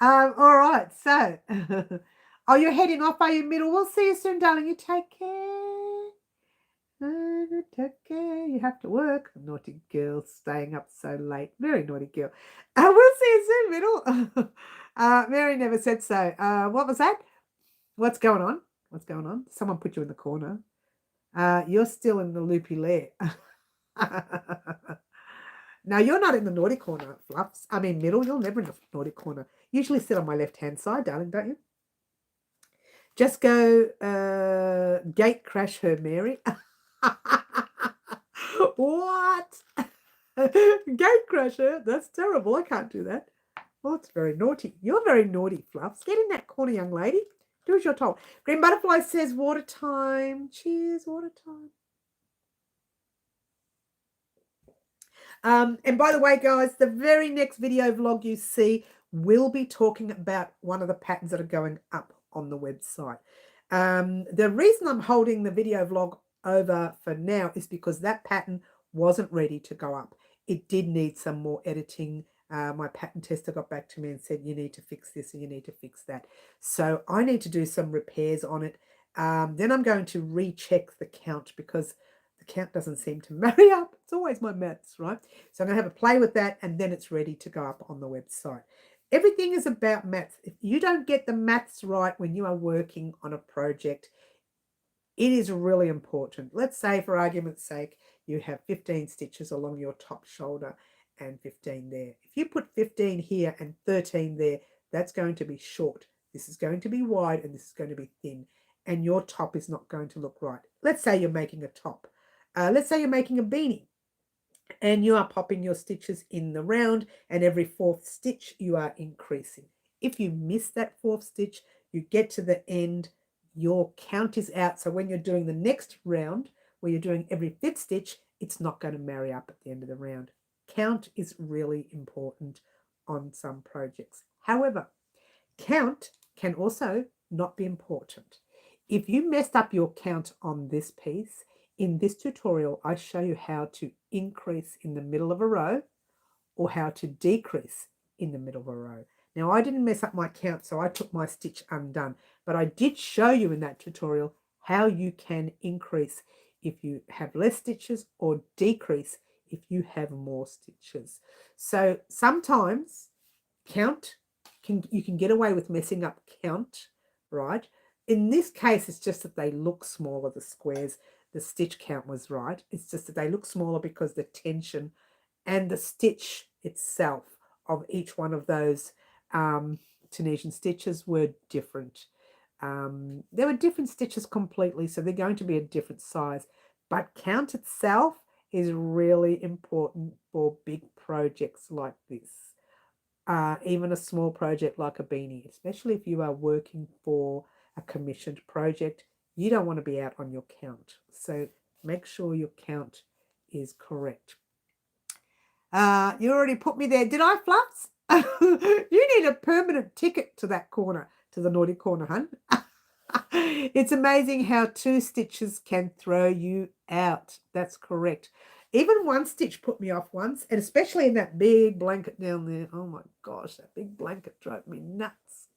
All right. So, oh, you're heading off, are you, Middle? We'll see you soon, darling. You take care. Take care. You have to work. Naughty girl, staying up so late. Very naughty girl. We'll see you soon, Middle. Mary never said so. What was that? What's going on? What's going on? Someone put you in the corner. You're still in the loopy lair. Now, you're not in the naughty corner, Fluffs. I mean, Middle. You're never in the naughty corner. Usually sit on my left-hand side, darling, don't you? Just go gate crash her, Mary. What? Gate crash her? That's terrible. I can't do that. Oh, it's very naughty. You're very naughty, Fluffs. Get in that corner, young lady. Do as you're told. Green Butterfly says water time. Cheers, water time. And by the way, guys, the very next video vlog you see will be talking about one of the patterns that are going up on the website. The reason I'm holding the video vlog over for now is because that pattern wasn't ready to go up. It did need some more editing. My pattern tester got back to me and said, you need to fix this and you need to fix that. So I need to do some repairs on it. Then I'm going to recheck the count because the count doesn't seem to marry up. It's always my maths, right? So I'm going to have a play with that and then it's ready to go up on the website. Everything is about maths. If you don't get the maths right when you are working on a project, it is really important. Let's say, for argument's sake, you have 15 stitches along your top shoulder and 15 there. If you put 15 here and 13 there, that's going to be short. This is going to be wide and this is going to be thin. And your top is not going to look right. Let's say you're making a top. Let's say you're making a beanie and you are popping your stitches in the round and every fourth stitch you are increasing. If you miss that fourth stitch, you get to the end, your count is out. So when you're doing the next round, where you're doing every fifth stitch, it's not going to marry up at the end of the round. Count is really important on some projects. However, count can also not be important. If you messed up your count on this piece, in this tutorial, I show you how to increase in the middle of a row or how to decrease in the middle of a row. Now, I didn't mess up my count, so I took my stitch undone, but I did show you in that tutorial how you can increase if you have less stitches or decrease if you have more stitches. So sometimes you can get away with messing up count, right? In this case, it's just that they look smaller, the squares. The stitch count was right. It's just that they look smaller because the tension and the stitch itself of each one of those Tunisian stitches were different. There were different stitches completely, so they're going to be a different size. But count itself is really important for big projects like this. Even a small project like a beanie, especially if you are working for a commissioned project, you don't want to be out on your count. So make sure your count is correct. You already put me there. Did I, Fluffs? You need a permanent ticket to that corner, to the naughty corner, hun. It's amazing how 2 stitches can throw you out. That's correct. Even 1 stitch put me off once, and especially in that big blanket down there. Oh my gosh, that big blanket drove me nuts.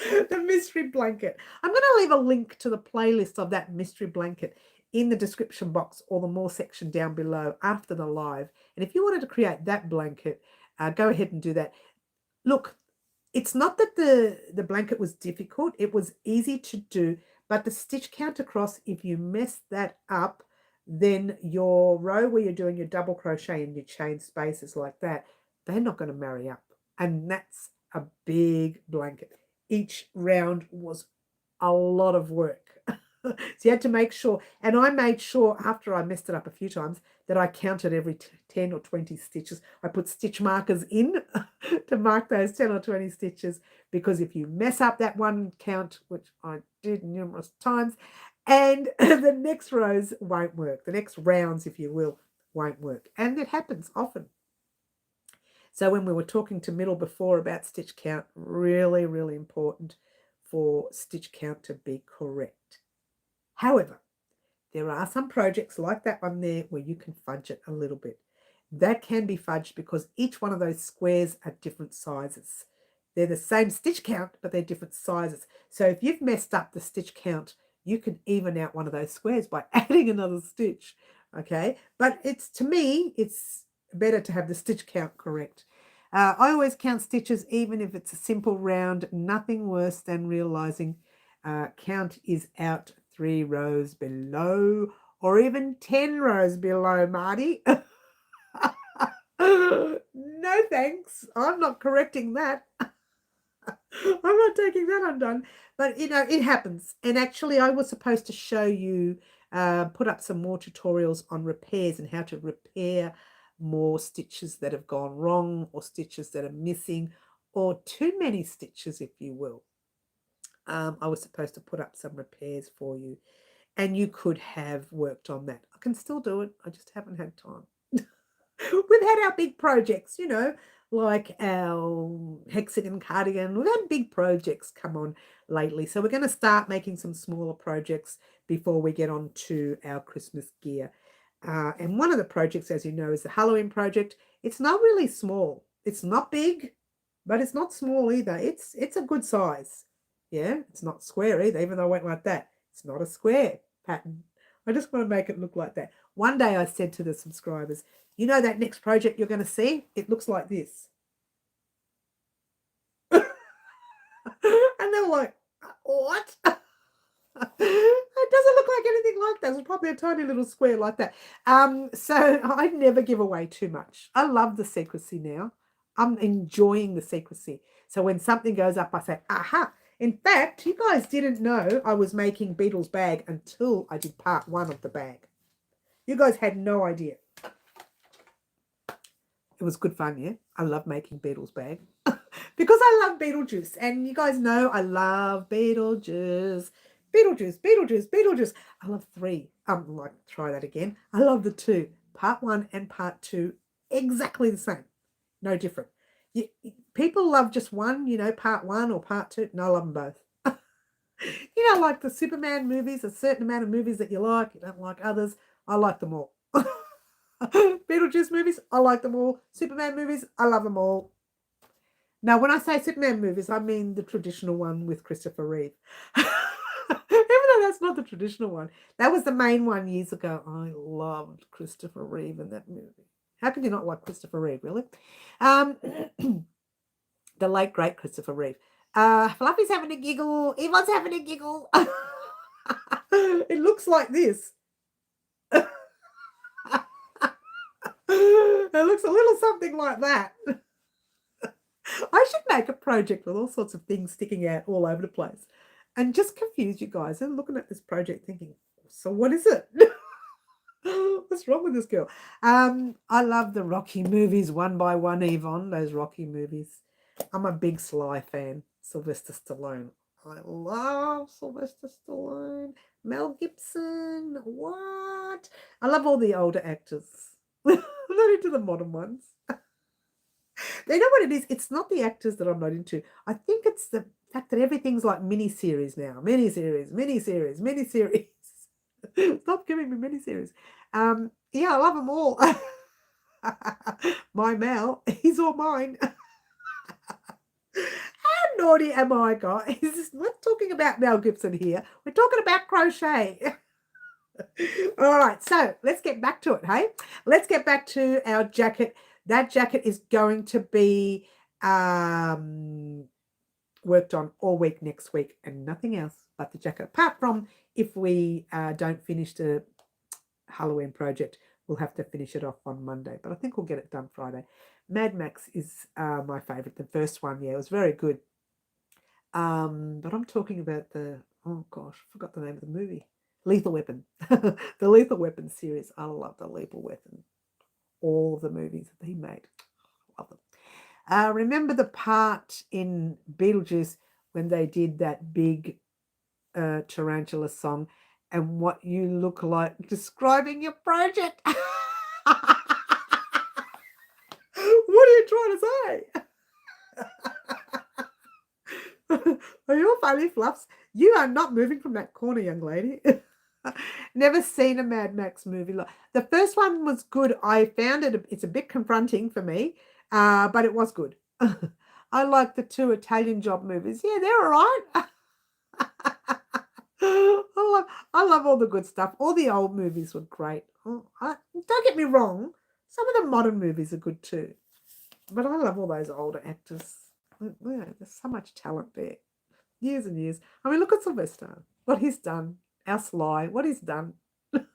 The mystery blanket. I'm going to leave a link to the playlist of that mystery blanket in the description box or the more section down below after the live. And if you wanted to create that blanket, go ahead and do that. Look, it's not that the blanket was difficult. It was easy to do, but the stitch count across, if you mess that up, then your row where you're doing your double crochet and your chain spaces like that, they're not going to marry up. And that's a big blanket. Each round was a lot of work. So you had to make sure, and I made sure after I messed it up a few times that I counted every 10 or 20 stitches. I put stitch markers in to mark those 10 or 20 stitches, because if you mess up that one count, which I did numerous times, and the next rows won't work. The next rounds, if you will, won't work. And it happens often. So when we were talking to Middle before about stitch count, really, really important for stitch count to be correct. However, there are some projects like that one there where you can fudge it a little bit. That can be fudged because each one of those squares are different sizes. They're the same stitch count, but they're different sizes. So if you've messed up the stitch count, you can even out one of those squares by adding another stitch, okay? But to me, it's better to have the stitch count correct. I always count stitches, even if it's a simple round. Nothing worse than realizing count is out 3 rows below, or even 10 rows below, Marty. No thanks. I'm not correcting that. I'm not taking that undone. But, it happens. And actually, I was supposed to show you, put up some more tutorials on repairs and how to repair more stitches that have gone wrong or stitches that are missing or too many stitches, if you will. I was supposed to put up some repairs for you, and you could have worked on that. I can still do it. I just haven't had time. We've had our big projects, like our hexagon cardigan. We've had big projects come on lately. So we're going to start making some smaller projects before we get on to our Christmas gear. And one of the projects, as you know, is the Halloween project. It's not really small. It's not big, but it's not small either. It's a good size. Yeah, it's not square either, even though I went like that. It's not a square pattern. I just want to make it look like that. One day I said to the subscribers, that next project you're going to see, it looks like this. And they were like, what? It doesn't look like anything like that. It's probably a tiny little square like that. So I never give away too much. I love the secrecy now. I'm enjoying the secrecy. So when something goes up, I say, aha. In fact, you guys didn't know I was making Beetle's bag until I did part 1 of the bag. You guys had no idea. It was good fun, yeah? I love making Beetle's bag because I love Beetlejuice. And you guys know I love Beetlejuice. Beetlejuice, Beetlejuice, Beetlejuice. I love 3. Like, try that again. I love the 2. Part 1 and part 2, exactly the same. No different. People love just one, part 1 or part 2. No, I love them both. Like the Superman movies, a certain amount of movies that you like, you don't like others. I like them all. Beetlejuice movies, I like them all. Superman movies, I love them all. Now, when I say Superman movies, I mean the traditional one with Christopher Reeve. Even though that's not the traditional one. That was the main one years ago. I loved Christopher Reeve in that movie. How can you not like Christopher Reeve, really? The late, great Christopher Reeve. Fluffy's having a giggle. Yvonne's having a giggle. It looks like this. It looks a little something like that. I should make a project with all sorts of things sticking out all over the place and just confuse you guys. And looking at this project thinking, so what is it? What's wrong with this girl? I love the Rocky movies, one by one, Yvonne, those Rocky movies. I'm a big Sly fan. Sylvester Stallone. I love Sylvester Stallone. Mel Gibson. What? I love all the older actors. I'm not into the modern ones. They know what it is. It's not the actors that I'm not into. I think it's the fact that everything's like miniseries now. Miniseries. Stop giving me miniseries. Yeah, I love them all. My Mel, he's all mine. How naughty am I, guys? We're not talking about Mel Gibson here. We're talking about crochet. All right, so let's get back to it, hey? Let's get back to our jacket. That jacket is going to be worked on all week next week and nothing else but the jacket. Apart from if we don't finish the Halloween project, we'll have to finish it off on Monday. But I think we'll get it done Friday. Mad Max is my favourite. The first one, yeah, it was very good. But I'm talking about oh gosh, I forgot the name of the movie. Lethal Weapon. The Lethal Weapon series. I love the Lethal Weapon. All the movies that he made. Love them. Remember the part in Beetlejuice when they did that big tarantula song and what you look like describing your project? What are you trying to say? Are you funny, Fluffs? You are not moving from that corner, young lady. Never seen a Mad Max movie. The first one was good. I found it's a bit confronting for me, but it was good. I like the 2 Italian job movies. Yeah, they're all right. I love all the good stuff. All the old movies were great. Don't get me wrong. Some of the modern movies are good too. But I love all those older actors. Yeah, there's so much talent there. Years and years. I mean, look at Sylvester. What he's done. Our Sly. What he's done. All right.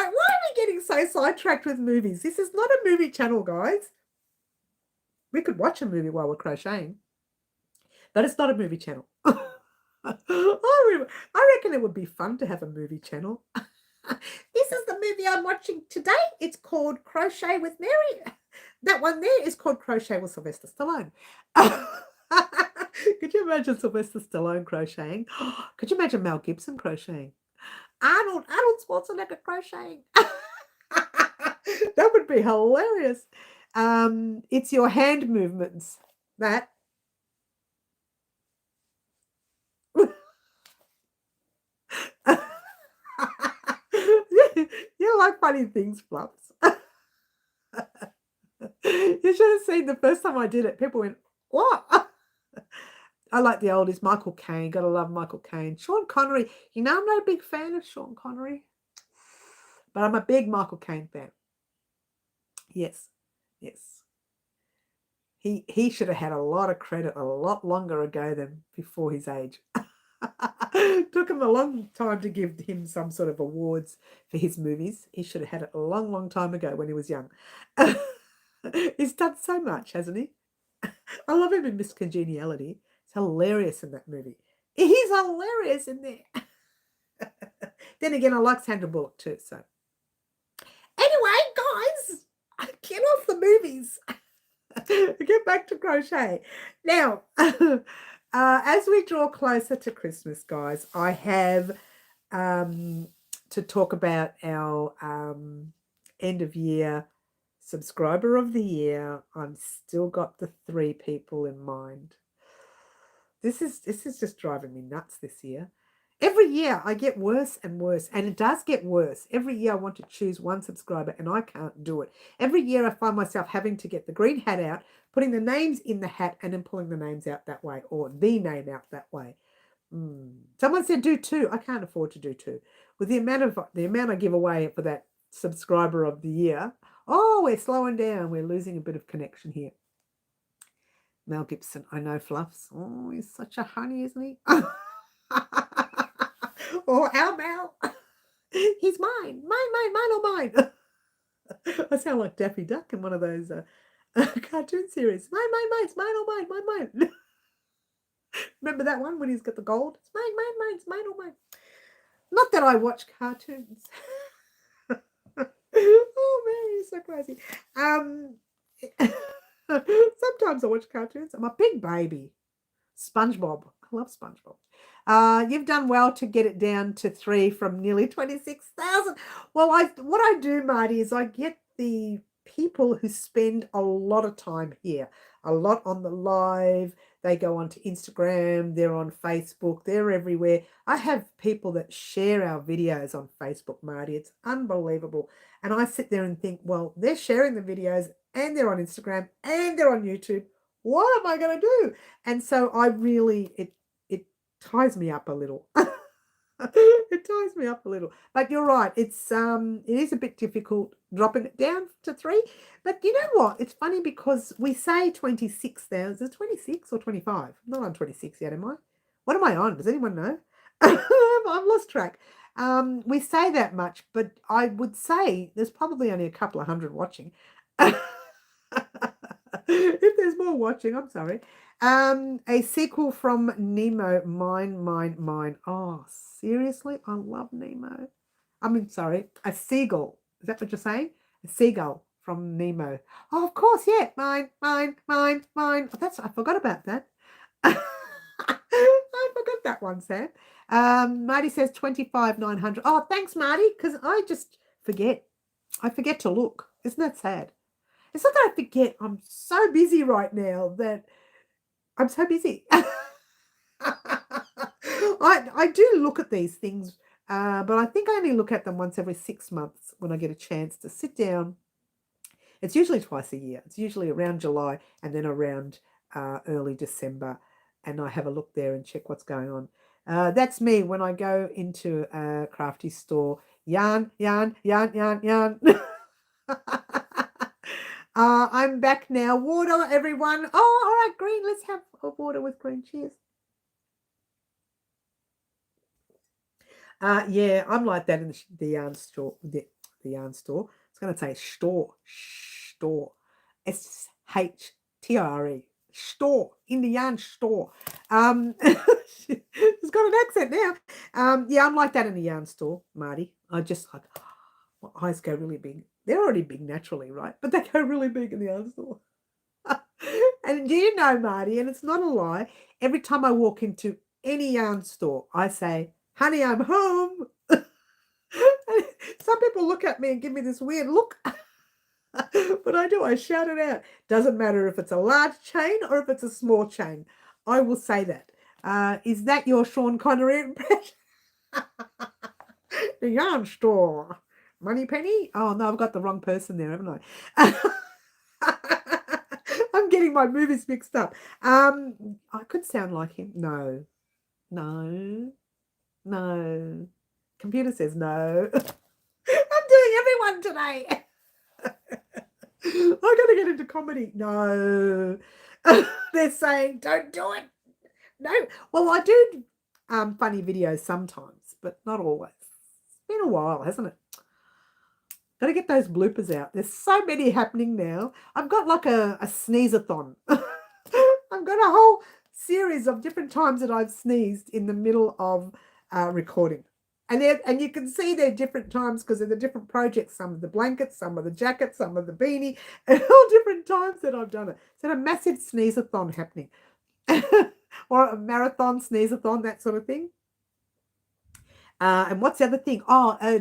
Why are we getting so sidetracked with movies? This is not a movie channel, guys. We could watch a movie while we're crocheting. But it's not a movie channel. I reckon it would be fun to have a movie channel. This is the movie I'm watching today. It's called Crochet with Mary. That one there is called Crochet with Sylvester Stallone. Could you imagine Sylvester Stallone crocheting? Could you imagine Mel Gibson crocheting? Arnold Schwarzenegger crocheting. That would be hilarious. It's your hand movements that you like funny things, Fluffs. You should have seen the first time I did it. People went, what? I like the oldies. Michael Caine. Gotta love Michael Caine. Sean Connery. You know, I'm not a big fan of Sean Connery, but I'm a big Michael Caine fan. Yes. Yes. He should have had a lot of credit a lot longer ago than before his age. Took him a long time to give him some sort of awards for his movies. He should have had it a long, long time ago when he was young. He's done so much, hasn't he? I love him in Miss Congeniality. It's hilarious in that movie. He's hilarious in there. Then again, I like Sandra Bullock too. So anyway, guys, get off the movies. Get back to crochet. Now, as we draw closer to Christmas, guys, I have to talk about our end of year subscriber of the year. I'm still got the 3 people in mind. This is just driving me nuts this year. Every year I get worse and worse, and it does get worse. Every year I want to choose one subscriber and I can't do it. Every year I find myself having to get the green hat out, putting the names in the hat and then pulling the names out that way, or the name out that way. Someone said do 2. I can't afford to do 2. With the amount I give away for that subscriber of the year, oh, we're slowing down. We're losing a bit of connection here. Mel Gibson, I know, Fluffs. Oh, he's such a honey, isn't he? Oh, our Mel. He's mine. Mine, or mine. I sound like Daffy Duck in one of those cartoon series. Mine, it's mine or mine. Remember that one when he's got the gold? It's mine, it's mine or mine. Not that I watch cartoons. Oh man, he's so crazy. Sometimes I watch cartoons. I'm a big baby. SpongeBob. I love SpongeBob. You've done well to get it down to 3 from nearly 26,000. Well, what I do, Marty, is I get the people who spend a lot of time here, a lot on the live. They go onto Instagram, they're on Facebook, they're everywhere. I have people that share our videos on Facebook, Marty. It's unbelievable. And I sit there and think, well, they're sharing the videos and they're on Instagram and they're on YouTube. What am I going to do? And so it ties me up a little. It ties me up a little. But you're right. It is a bit difficult dropping it down to 3. But you know what? It's funny because we say 26,000. Is it 26 or 25? I'm not on 26 yet, am I? What am I on? Does anyone know? I've lost track. We say that much, but I would say there's probably only a couple of hundred watching. If there's more watching, I'm sorry. A sequel from Nemo, mine. Oh, seriously? I love Nemo. I mean, sorry, a seagull. Is that what you're saying? A seagull from Nemo. Oh, of course, yeah. Mine. Oh, I forgot about that. I forgot that one, Sam. Marty says 25,900. Oh, thanks, Marty, because I just forget. I forget to look. Isn't that sad? It's not that I forget. I'm so busy right now that I'm so busy. I do look at these things, but I think I only look at them once every 6 months when I get a chance to sit down. It's usually twice a year. It's usually around July and then around early December, and I have a look there and check what's going on. That's me when I go into a crafty store. Yarn. I'm back now. Water, everyone. Oh, all right, green. Let's have a water with green. Cheers. Yeah, I'm like that in the yarn store. The yarn store. It's going to say store. SHTRE. Store. In the yarn store. It's got an accent now. Yeah, I'm like that in the yarn store, Marty. I just like, my eyes go really big. They're already big naturally, right? But they go really big in the yarn store. And do you know, Marty, and it's not a lie, every time I walk into any yarn store, I say, honey, I'm home. Some people look at me and give me this weird look. But I do, I shout it out. Doesn't matter if it's a large chain or if it's a small chain. I will say that. Is that your Sean Connery impression? The yarn store. Money Penny? Oh, no, I've got the wrong person there, haven't I? I'm getting my movies mixed up. I could sound like him. No. No. No. Computer says no. I'm doing everyone today. I gotta get into comedy. No. They're saying don't do it. No. Well, I do funny videos sometimes, but not always. It's been a while, hasn't it? Got to get those bloopers out. There's so many happening now. I've got like a sneeze-a-thon. I've got a whole series of different times that I've sneezed in the middle of recording. And you can see they're different times because they're the different projects. Some of the blankets, some of the jackets, some of the beanie, and all different times that I've done it. So a massive sneeze-a-thon happening. Or a marathon, sneeze-a-thon, that sort of thing. And what's the other thing?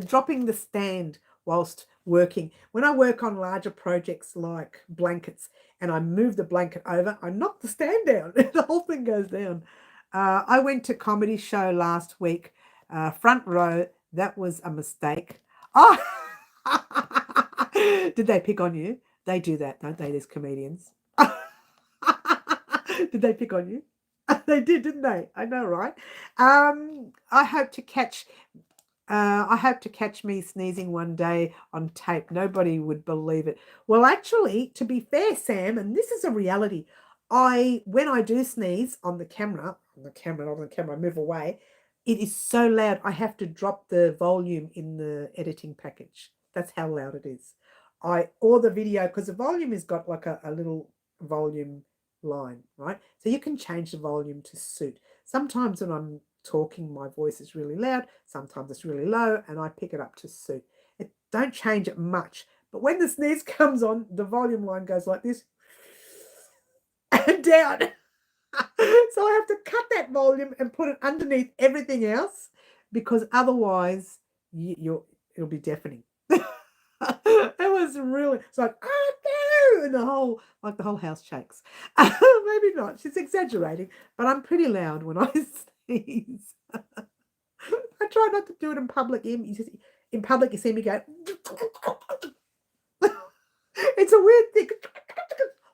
Dropping the stand whilst working. When I work on larger projects like blankets and I move the blanket over, I knock the stand down. The whole thing goes down. I went to comedy show last week, front row. That was a mistake. Oh, did they pick on you? They do that, don't they, these comedians? Did they pick on you? They did, didn't they? I know, right? I hope to catch me sneezing one day on tape. Nobody would believe it. Well, actually, to be fair, Sam, and this is a reality, when I do sneeze on the camera, I move away, it is so loud. I have to drop the volume in the editing package. That's how loud it is. Or the video, because the volume has got like a little volume line, right? So you can change the volume to suit. Sometimes when I'm talking, my voice is really loud, sometimes it's really low, and I pick it up to suit. Don't change it much, but when the sneeze comes on, the volume line goes like this and down. So I have to cut that volume and put it underneath everything else, because otherwise it'll be deafening. It was really, it's like, oh no, and the whole house shakes. Maybe not, she's exaggerating, but I'm pretty loud when I sneeze. I try not to do it in public. In public, you see me go. It's a weird thing,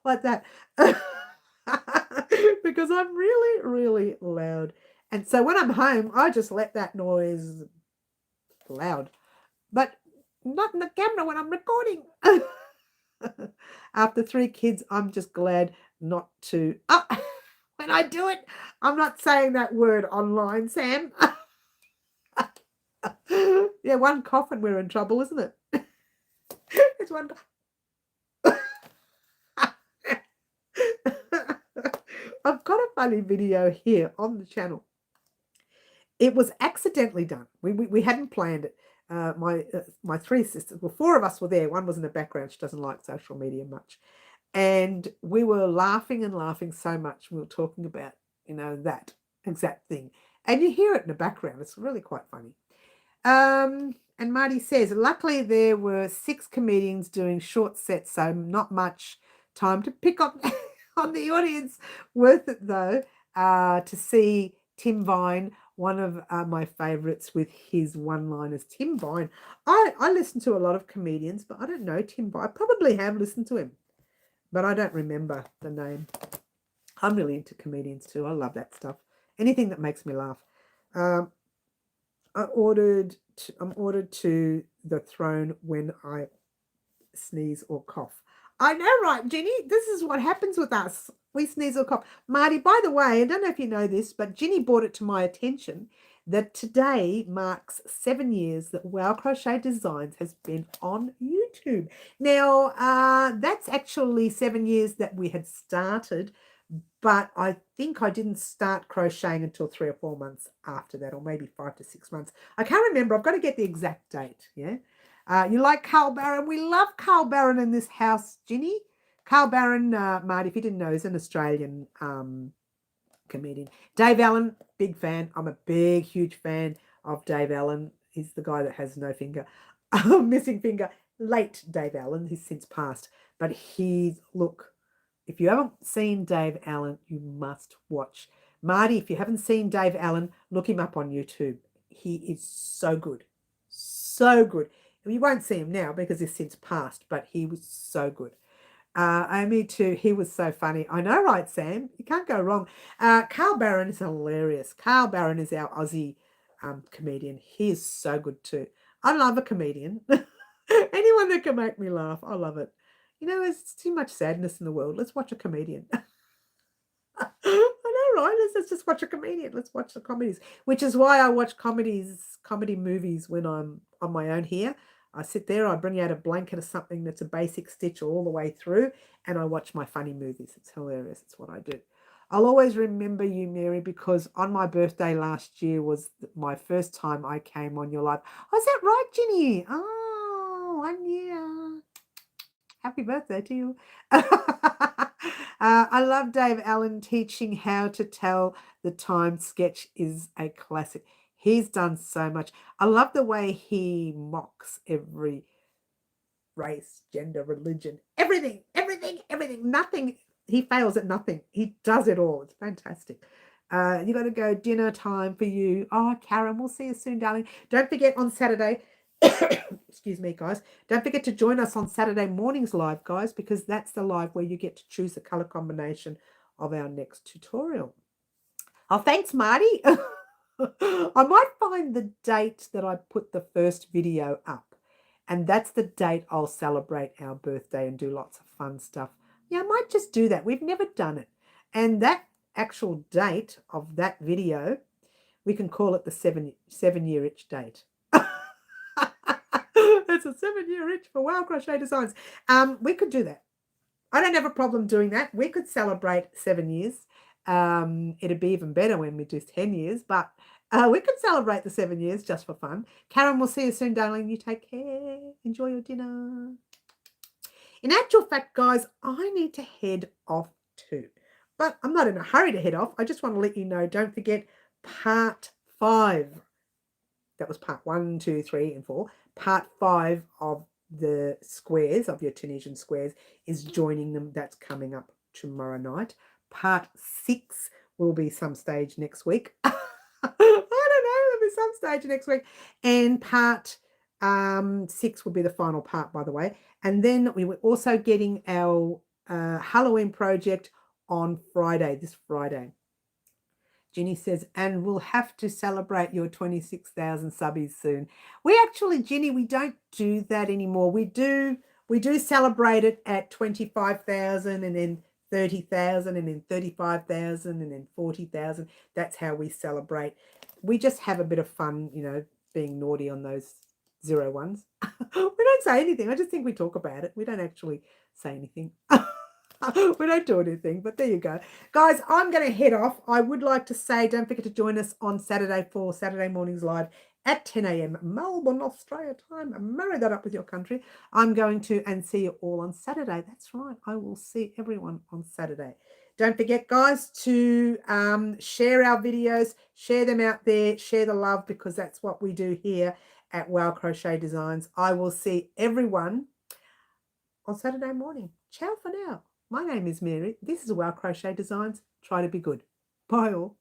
like that, because I'm really, really loud. And so when I'm home, I just let that noise loud, but not in the camera when I'm recording. After 3 kids, I'm just glad not to. When I do it, I'm not saying that word online, Sam. Yeah, one cough and we're in trouble, isn't it? It's one. I've got a funny video here on the channel. It was accidentally done. We hadn't planned it. My 3 sisters, well, 4 of us were there. One was in the background. She doesn't like social media much. And we were laughing and laughing so much. We were talking about, that exact thing. And you hear it in the background. It's really quite funny. And Marty says, luckily there were 6 comedians doing short sets, so not much time to pick up on the audience. Worth it, though, to see Tim Vine, one of my favourites, with his one-liners. Tim Vine. I listen to a lot of comedians, but I don't know Tim Vine. I probably have listened to him, but I don't remember the name. I'm really into comedians too. I love that stuff. Anything that makes me laugh. I'm ordered to the throne when I sneeze or cough. I know, right, Ginny? This is what happens with us. We sneeze or cough. Marty, by the way, I don't know if you know this, but Ginny brought it to my attention that today marks 7 years that Wow Crochet Designs has been on YouTube. Now, that's actually 7 years that we had started, but I think I didn't start crocheting until 3 or 4 months after that, or maybe 5 to 6 months. I can't remember. I've got to get the exact date. Yeah. You like Carl Barron? We love Carl Barron in this house, Ginny. Carl Barron, Marty, if you didn't know, is an Australian comedian. Dave Allen, big fan. I'm a big, huge fan of Dave Allen. He's the guy that has no finger, missing finger. Late Dave Allen, he's since passed. But look, if you haven't seen Dave Allen, you must watch. Marty, if you haven't seen Dave Allen, look him up on YouTube. He is so good. So good. You won't see him now because he's since passed, but he was so good. Me too. He was so funny. I know, right, Sam? You can't go wrong. Carl Barron is hilarious. Carl Barron is our Aussie comedian. He is so good too. I love a comedian. Anyone that can make me laugh, I love it. You know, there's too much sadness in the world. Let's watch a comedian. I know, right? Let's just watch a comedian. Let's watch the comedies, which is why I watch comedy movies when I'm on my own here. I sit there, I bring out a blanket or something that's a basic stitch all the way through, and I watch my funny movies. It's hilarious. It's what I do. I'll always remember you, Mary, because on my birthday last year was my first time I came on your live. Oh, is that right, Ginny? Oh, 1 year. Happy birthday to you. I love Dave Allen teaching how to tell the time sketch is a classic. He's done so much. I love the way he mocks every race, gender, religion, everything. Nothing. He fails at nothing. He does it all. It's fantastic. You got to go dinner time for you. Oh, Karen, we'll see you soon, darling. Don't forget on Saturday. Excuse me, guys. Don't forget to join us on Saturday mornings live, guys, because that's the live where you get to choose the color combination of our next tutorial. Oh, thanks, Marty. I might find the date that I put the first video up, and that's the date I'll celebrate our birthday and do lots of fun stuff. Yeah, I might just do that. We've never done it. And that actual date of that video, we can call it the 7-year itch date. It's a 7-year itch for Wow Crochet Designs. We could do that. I don't have a problem doing that. We could celebrate 7 years. It'd be even better when we do 10 years, but we could celebrate the 7 years just for fun. Karen, we'll see you soon, darling. You take care. Enjoy your dinner. In actual fact, guys, I need to head off too. But I'm not in a hurry to head off. I just want to let you know, don't forget part 5. That was part 1, 2, 3, and 4. Part 5 of the squares, of your Tunisian squares, is joining them. That's coming up tomorrow night. Part 6 will be some stage next week. I don't know. It'll be some stage next week. And part 6 will be the final part, by the way. And then we were also getting our Halloween project on Friday, this Friday. Ginny says, and we'll have to celebrate your 26,000 subbies soon. We actually, Ginny, we don't do that anymore. We do celebrate it at 25,000 and then 30,000 and then 35,000 and then 40,000. That's how we celebrate. We just have a bit of fun, you know, being naughty on those 0 ones. We don't say anything. I just think we talk about it. We don't actually say anything. We don't do anything, but there you go. Guys, I'm going to head off. I would like to say, don't forget to join us on Saturday for Saturday Mornings Live at 10 a.m. Melbourne, Australia time. Marry that up with your country. I'm going to and see you all on Saturday. That's right. I will see everyone on Saturday. Don't forget, guys, to share our videos, share them out there, share the love, because that's what we do here at Wow Crochet Designs. I will see everyone on Saturday morning. Ciao for now. My name is Mary. This is Wow Crochet Designs. Try to be good. Bye all.